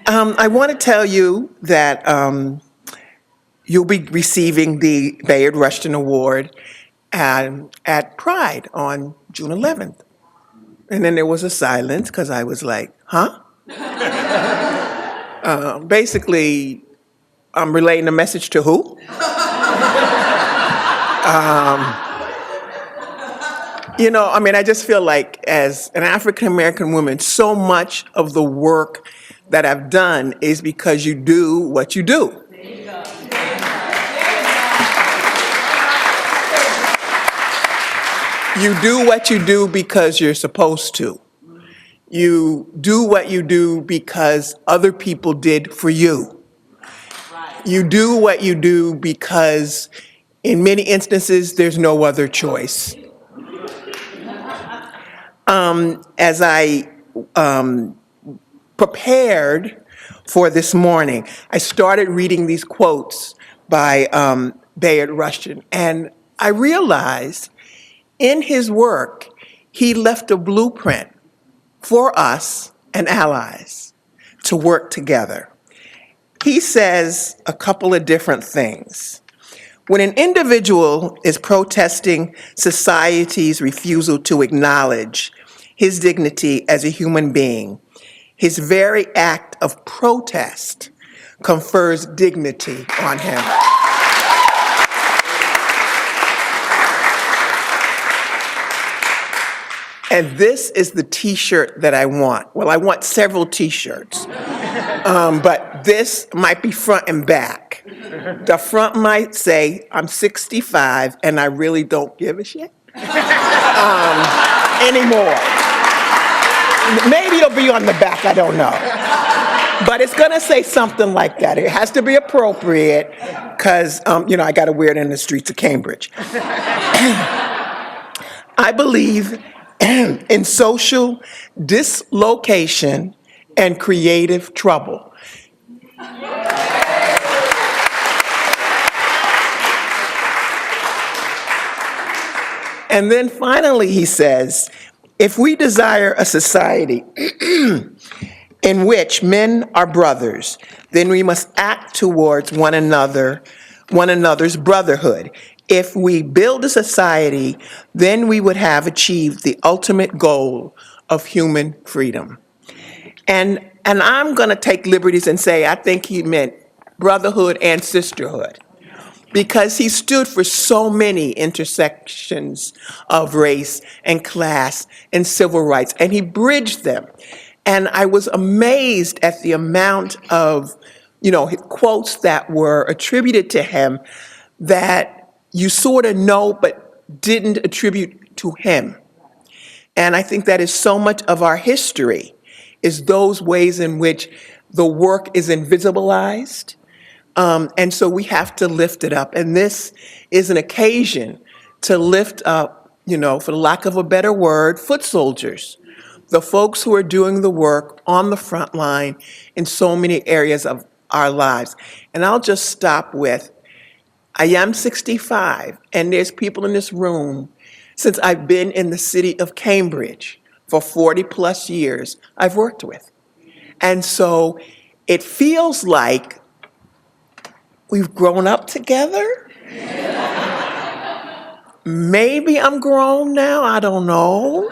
I want to tell you that you'll be receiving the Bayard Rustin Award at Pride on June 11th. And then there was a silence because I was like, huh? Basically, I'm relaying the message to who? I just feel like as an African-American woman, so much of the work that I've done is because you do what you do. You do what you do because you're supposed to. You do what you do because other people did for you. You do what you do because in many instances, there's no other choice. As I prepared for this morning, I started reading these quotes by Bayard Rustin, and I realized in his work, he left a blueprint for us and allies to work together. He says a couple of different things. When an individual is protesting society's refusal to acknowledge his dignity as a human being, his very act of protest confers dignity on him. And this is the t-shirt that I want. Well, I want several t-shirts, but this might be front and back. The front might say, I'm 65 and I really don't give a shit anymore. Maybe it'll be on the back, I don't know. But it's gonna say something like that. It has to be appropriate because, I gotta wear it in the streets of Cambridge. I believe in social dislocation and creative trouble. And then finally he says, if we desire a society in which men are brothers, then we must act towards one another's brotherhood. If we build a society, then we would have achieved the ultimate goal of human freedom. And I'm going to take liberties and say I think he meant brotherhood and sisterhood, because he stood for so many intersections of race and class and civil rights, and he bridged them. And I was amazed at the amount of, quotes that were attributed to him that you sort of know but didn't attribute to him. And I think that is so much of our history, is those ways in which the work is invisibilized. And so we have to lift it up. And this is an occasion to lift up, for the lack of a better word, foot soldiers, the folks who are doing the work on the front line in so many areas of our lives. And I'll just stop with, I am 65, and there's people in this room, since I've been in the city of Cambridge for 40 plus years, I've worked with. And so it feels like we've grown up together. Maybe I'm grown now, I don't know.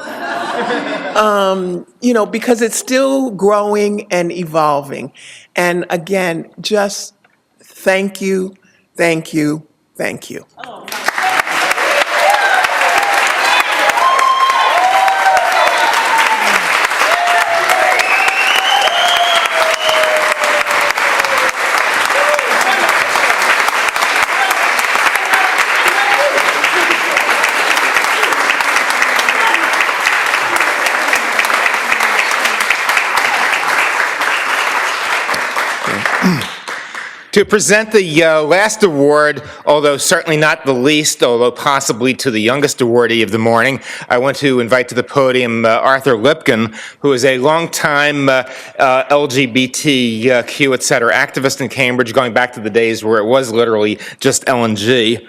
Because it's still growing and evolving. And again, just thank you, thank you, thank you. To present the last award, although certainly not the least, although possibly to the youngest awardee of the morning, I want to invite to the podium Arthur Lipkin, who is a longtime LGBTQ, et cetera, activist in Cambridge, going back to the days where it was literally just L&G.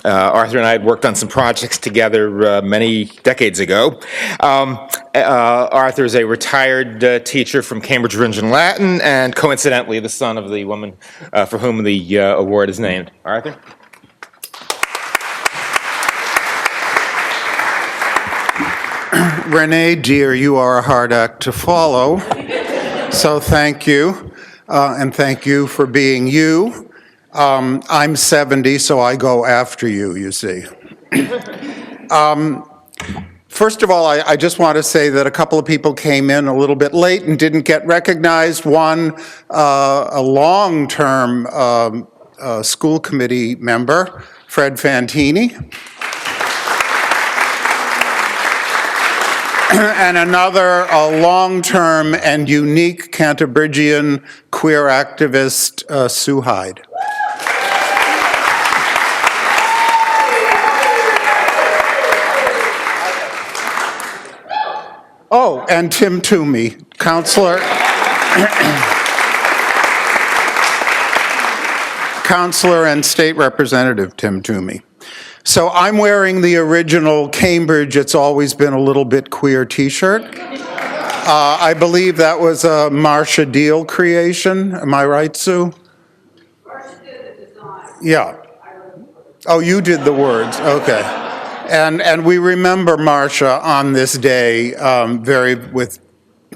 Arthur and I had worked on some projects together many decades ago. Arthur is a retired teacher from Cambridge, Brunch and Latin, and coincidentally the son of the woman for whom the award is named. Arthur? Renee, dear, you are a hard act to follow, so thank you, and thank you for being you. I'm 70, so I go after you, you see. First of all, I just want to say that a couple of people came in a little bit late and didn't get recognized. One, a long-term school committee member, Fred Fantini. And another, a long-term and unique Cantabrigian queer activist, Sue Hyde. Oh, and Tim Toomey, counselor and state representative Tim Toomey. So I'm wearing the original Cambridge It's Always Been a Little Bit Queer t-shirt. I believe that was a Marcia Deal creation. Am I right, Sue? Marcia did the design. Yeah. Oh, you did the words. Okay. And we remember Marcia on this day with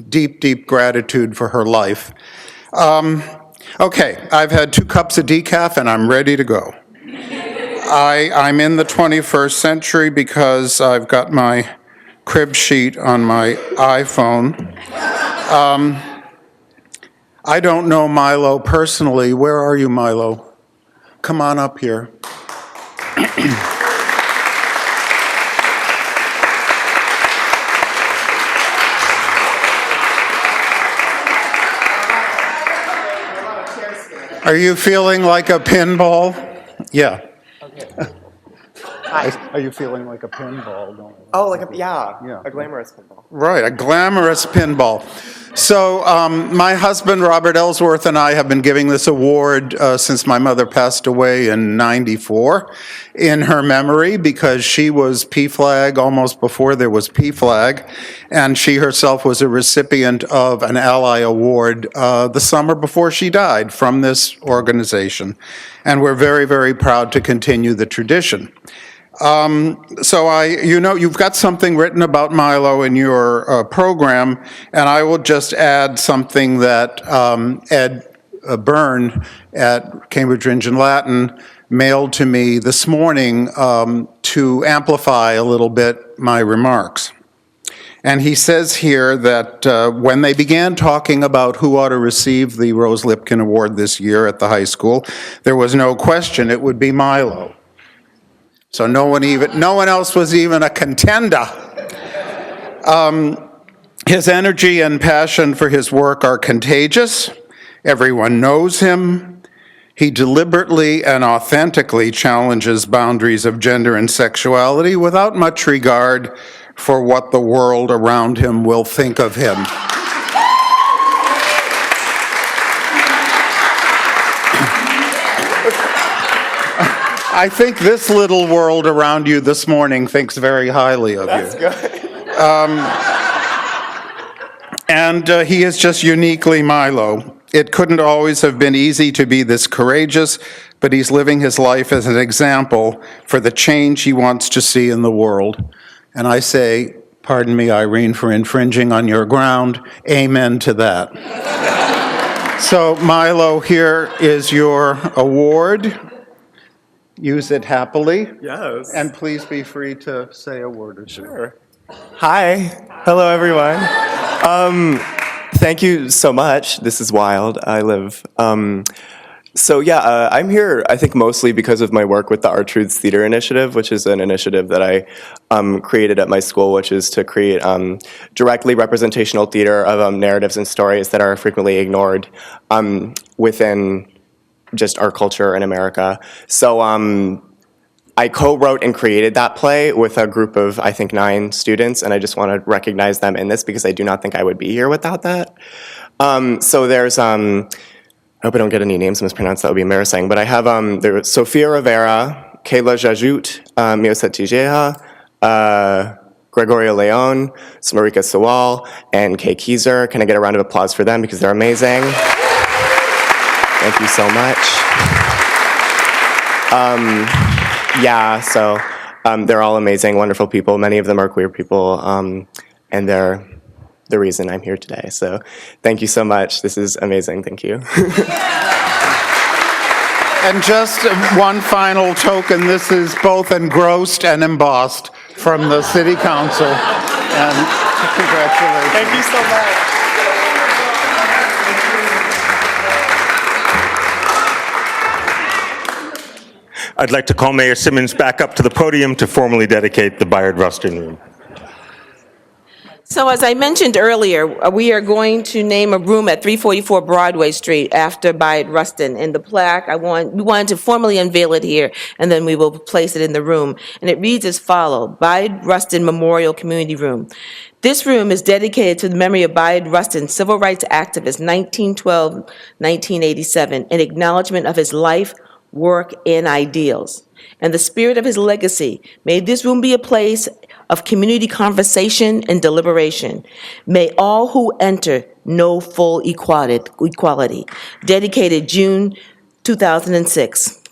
deep, deep gratitude for her life. Okay, I've had 2 cups of decaf and I'm ready to go. I'm in the 21st century because I've got my crib sheet on my iPhone. I don't know Milo personally. Where are you, Milo? Come on up here. Are you feeling like a pinball? Yeah. Okay. Are you feeling like a pinball? Oh, like a glamorous pinball. Right, a glamorous pinball. So my husband, Robert Ellsworth, and I have been giving this award since my mother passed away in '94 in her memory, because she was PFLAG almost before there was PFLAG, and she herself was a recipient of an Ally Award the summer before she died from this organization. And we're very, very proud to continue the tradition. So you've got something written about Milo in your program, and I will just add something that Ed Byrne at Cambridge Brunch and Latin mailed to me this morning to amplify a little bit my remarks. And he says here that when they began talking about who ought to receive the Rose Lipkin Award this year at the high school, there was no question it would be Milo. So no one else was even a contender. His energy and passion for his work are contagious. Everyone knows him. He deliberately and authentically challenges boundaries of gender and sexuality without much regard for what the world around him will think of him. I think this little world around you this morning thinks very highly of you. That's good. And he is just uniquely Milo. It couldn't always have been easy to be this courageous, but he's living his life as an example for the change he wants to see in the world. And I say, pardon me, Irene, for infringing on your ground, amen to that. So, Milo, here is your award. Use it happily. Yes. And please be free to say a word or two. Sure. Hi. Hello, everyone. Thank you so much. This is wild. I live. I'm here, I think, mostly because of my work with the Art Truths Theater Initiative, which is an initiative that I created at my school, which is to create directly representational theater of narratives and stories that are frequently ignored within just our culture in America. So I co-wrote and created that play with a group of, I think, 9 students, and I just want to recognize them in this because I do not think I would be here without that. So there's, I hope I don't get any names mispronounced, that would be embarrassing, but I have there's Sofia Rivera, Kayla Jajut, Miosa Tijeja, Gregoria Leon, Samarika Sawal, and Kay Kieser. Can I get a round of applause for them because they're amazing? Thank you so much. Yeah, so they're all amazing, wonderful people. Many of them are queer people, and they're the reason I'm here today. So thank you so much. This is amazing. Thank you. And just one final token, this is both engrossed and embossed from the City Council. And congratulations. Thank you so much. I'd like to call Mayor Simmons back up to the podium to formally dedicate the Bayard Rustin Room. So as I mentioned earlier, we are going to name a room at 344 Broadway Street after Bayard Rustin. And the plaque, we wanted to formally unveil it here, and then we will place it in the room. And it reads as follows: Bayard Rustin Memorial Community Room. This room is dedicated to the memory of Bayard Rustin, civil rights activist, 1912-1987, in acknowledgement of his life, work, and ideals. And the spirit of his legacy, may this room be a place of community conversation and deliberation. May all who enter know full equality. Dedicated June 2006.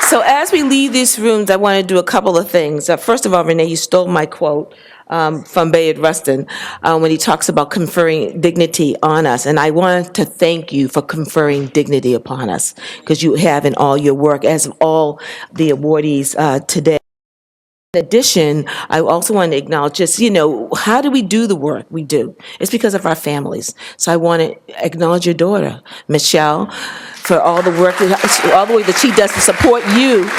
So as we leave these rooms, I want to do a couple of things. First of all, Renee, you stole my quote from Bayard Rustin when he talks about conferring dignity on us. And I want to thank you for conferring dignity upon us, because you have in all your work, as of all the awardees today. In addition, I also want to acknowledge just, how do we do the work we do? It's because of our families. So I want to acknowledge your daughter, Michelle, for all the work, all the way that she does to support you.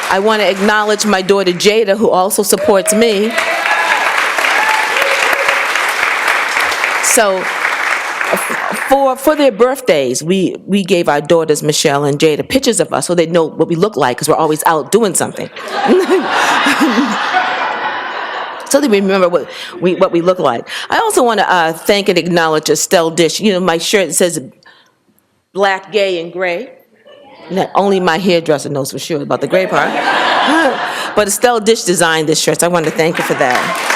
I want to acknowledge my daughter, Jada, who also supports me. So for their birthdays, we gave our daughters, Michelle and Jada, pictures of us so they know what we look like, because we're always out doing something. So they remember what we look like. I also want to thank and acknowledge Estelle Dish. My shirt says black, gay, and gray. Now, only my hairdresser knows for sure about the gray part. But Estelle Dish designed this shirt, so I want to thank her for that.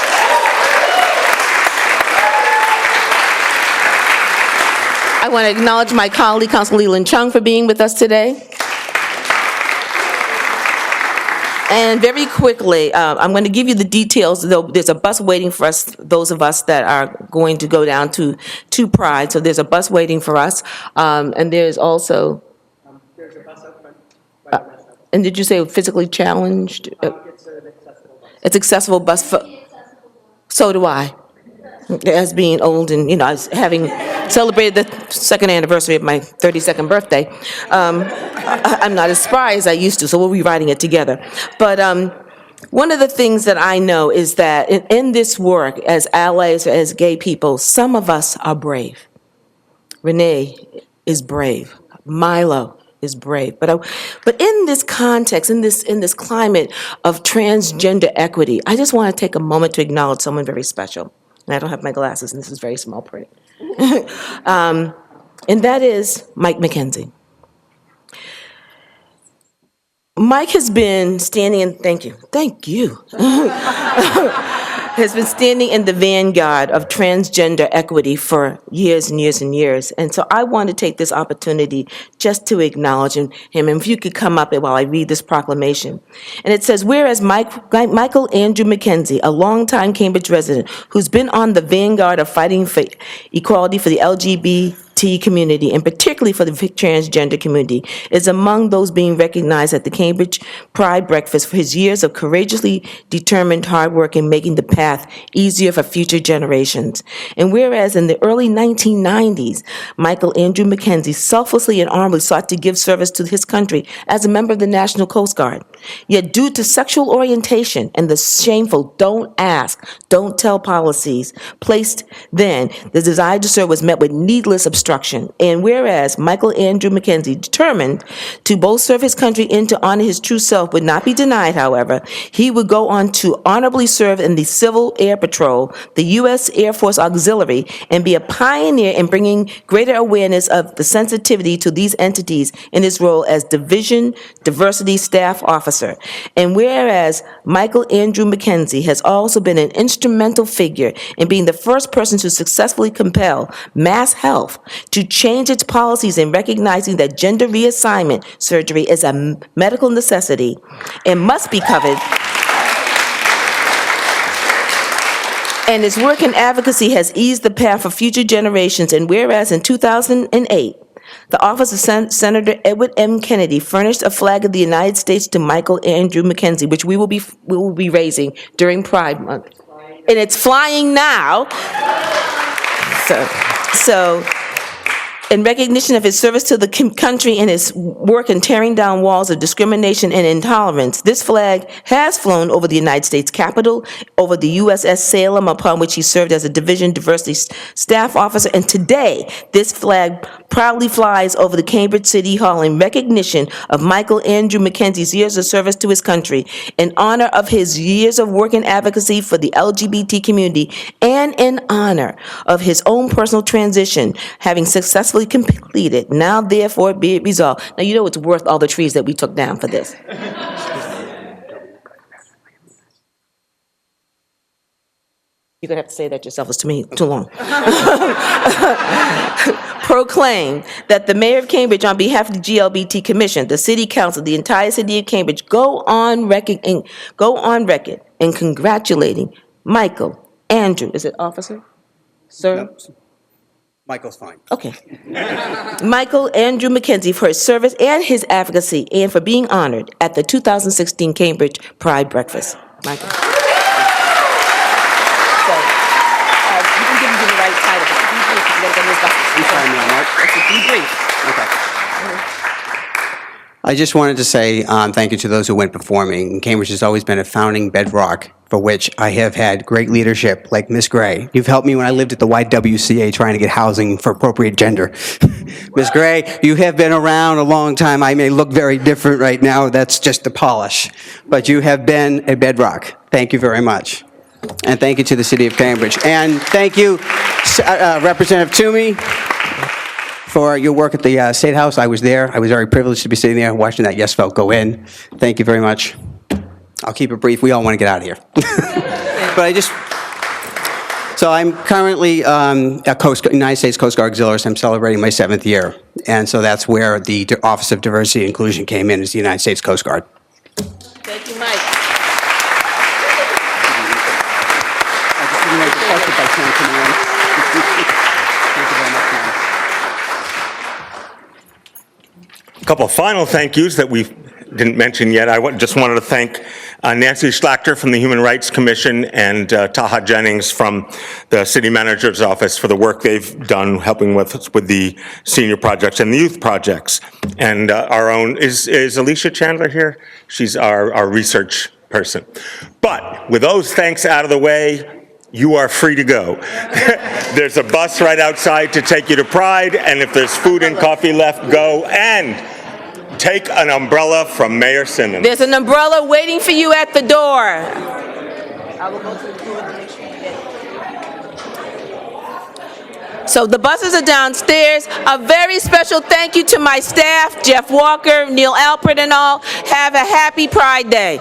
I want to acknowledge my colleague, Councilor Leland Chung, for being with us today. And very quickly, I'm going to give you the details. There's a bus waiting for us, those of us that are going to go down to Pride. So there's a bus waiting for us. And there's also... There's a bus open. And did you say physically challenged? It's accessible bus. So do I. As being old and, as having celebrated the second anniversary of my 32nd birthday, I'm not as spry as I used to, so we'll be writing it together. But one of the things that I know is that in this work, as allies, as gay people, some of us are brave. Renee is brave. Milo is brave. But in this context, in this climate of transgender equity, I just want to take a moment to acknowledge someone very special. And I don't have my glasses, and this is very small print. And that is Mike McKenzie. Mike has been standing in, thank you, has been standing in the vanguard of transgender equity for years and years and years. And so I want to take this opportunity just to acknowledge him. And if you could come up while I read this proclamation. And it says, whereas Michael Andrew McKenzie, a longtime Cambridge resident who's been on the vanguard of fighting for equality for the LGBT LGBT community, and particularly for the transgender community, is among those being recognized at the Cambridge Pride Breakfast for his years of courageously determined hard work in making the path easier for future generations. And whereas in the early 1990s, Michael Andrew Mackenzie selflessly and honorably sought to give service to his country as a member of the National Coast Guard. Yet due to sexual orientation and the shameful don't ask, don't tell policies placed then, the desire to serve was met with needless obstruction. And whereas Michael Andrew Mackenzie, determined to both serve his country and to honor his true self, would not be denied, however, he would go on to honorably serve in the Civil Air Patrol, the U.S. Air Force Auxiliary, and be a pioneer in bringing greater awareness of the sensitivity to these entities in his role as Division Diversity Staff Officer. And whereas Michael Andrew Mackenzie has also been an instrumental figure in being the first person to successfully compel Mass Health to change its policies in recognizing that gender reassignment surgery is a medical necessity and must be covered. And his work in advocacy has eased the path for future generations. And whereas in 2008, the office of Senator Edward M. Kennedy furnished a flag of the United States to Michael Andrew Mackenzie, which we will be raising during Pride Month. And it's flying now. So in recognition of his service to the country and his work in tearing down walls of discrimination and intolerance, this flag has flown over the United States Capitol, over the USS Salem, upon which he served as a Division Diversity Staff Officer, and today, this flag proudly flies over the Cambridge City Hall in recognition of Michael Andrew Mackenzie's years of service to his country, in honor of his years of work in advocacy for the LGBT community, and in honor of his own personal transition, having successfully completed. Now, therefore, be it resolved. Now, you know it's worth all the trees that we took down for this. You're going to have to say that yourself. It's too long. Proclaim that the Mayor of Cambridge, on behalf of the GLBT Commission, the City Council, the entire City of Cambridge, go on record in congratulating Michael Andrew. Is it officer? Sir? No, Michael's fine. Okay. Michael Andrew Mackenzie for his service and his advocacy and for being honored at the 2016 Cambridge Pride Breakfast. Michael. So, you can give him the right title, but it's a debrief if you gotta get his buses. I'm sorry, ma'am, what? It's a debrief. Okay. I just wanted to say thank you to those who went before me. Cambridge has always been a founding bedrock for which I have had great leadership, like Ms. Gray. You've helped me when I lived at the YWCA trying to get housing for appropriate gender. Ms. Gray, you have been around a long time. I may look very different right now. That's just the polish. But you have been a bedrock. Thank you very much. And thank you to the City of Cambridge. And thank you, Representative Toomey, for your work at the State House. I was there. I was very privileged to be sitting there watching that yes vote go in. Thank you very much. I'll keep it brief. We all want to get out of here. But so I'm currently a United States Coast Guard Auxiliary. I'm celebrating my 7th year. And so that's where the Office of Diversity and Inclusion came in, as the United States Coast Guard. Thank you, Mike. A couple of final thank yous that we didn't mention yet. Just wanted to thank Nancy Schlachter from the Human Rights Commission and Taha Jennings from the City Manager's Office for the work they've done helping with the senior projects and the youth projects. And our own, is Alicia Chandler here? She's our research person. But with those thanks out of the way, you are free to go. There's a bus right outside to take you to Pride, and if there's food and coffee left, go and take an umbrella from Mayor Simmons. There's an umbrella waiting for you at the door. I will go to the door to make sure you get it. So the buses are downstairs. A very special thank you to my staff, Jeff Walker, Neil Alpert and all. Have a happy Pride Day.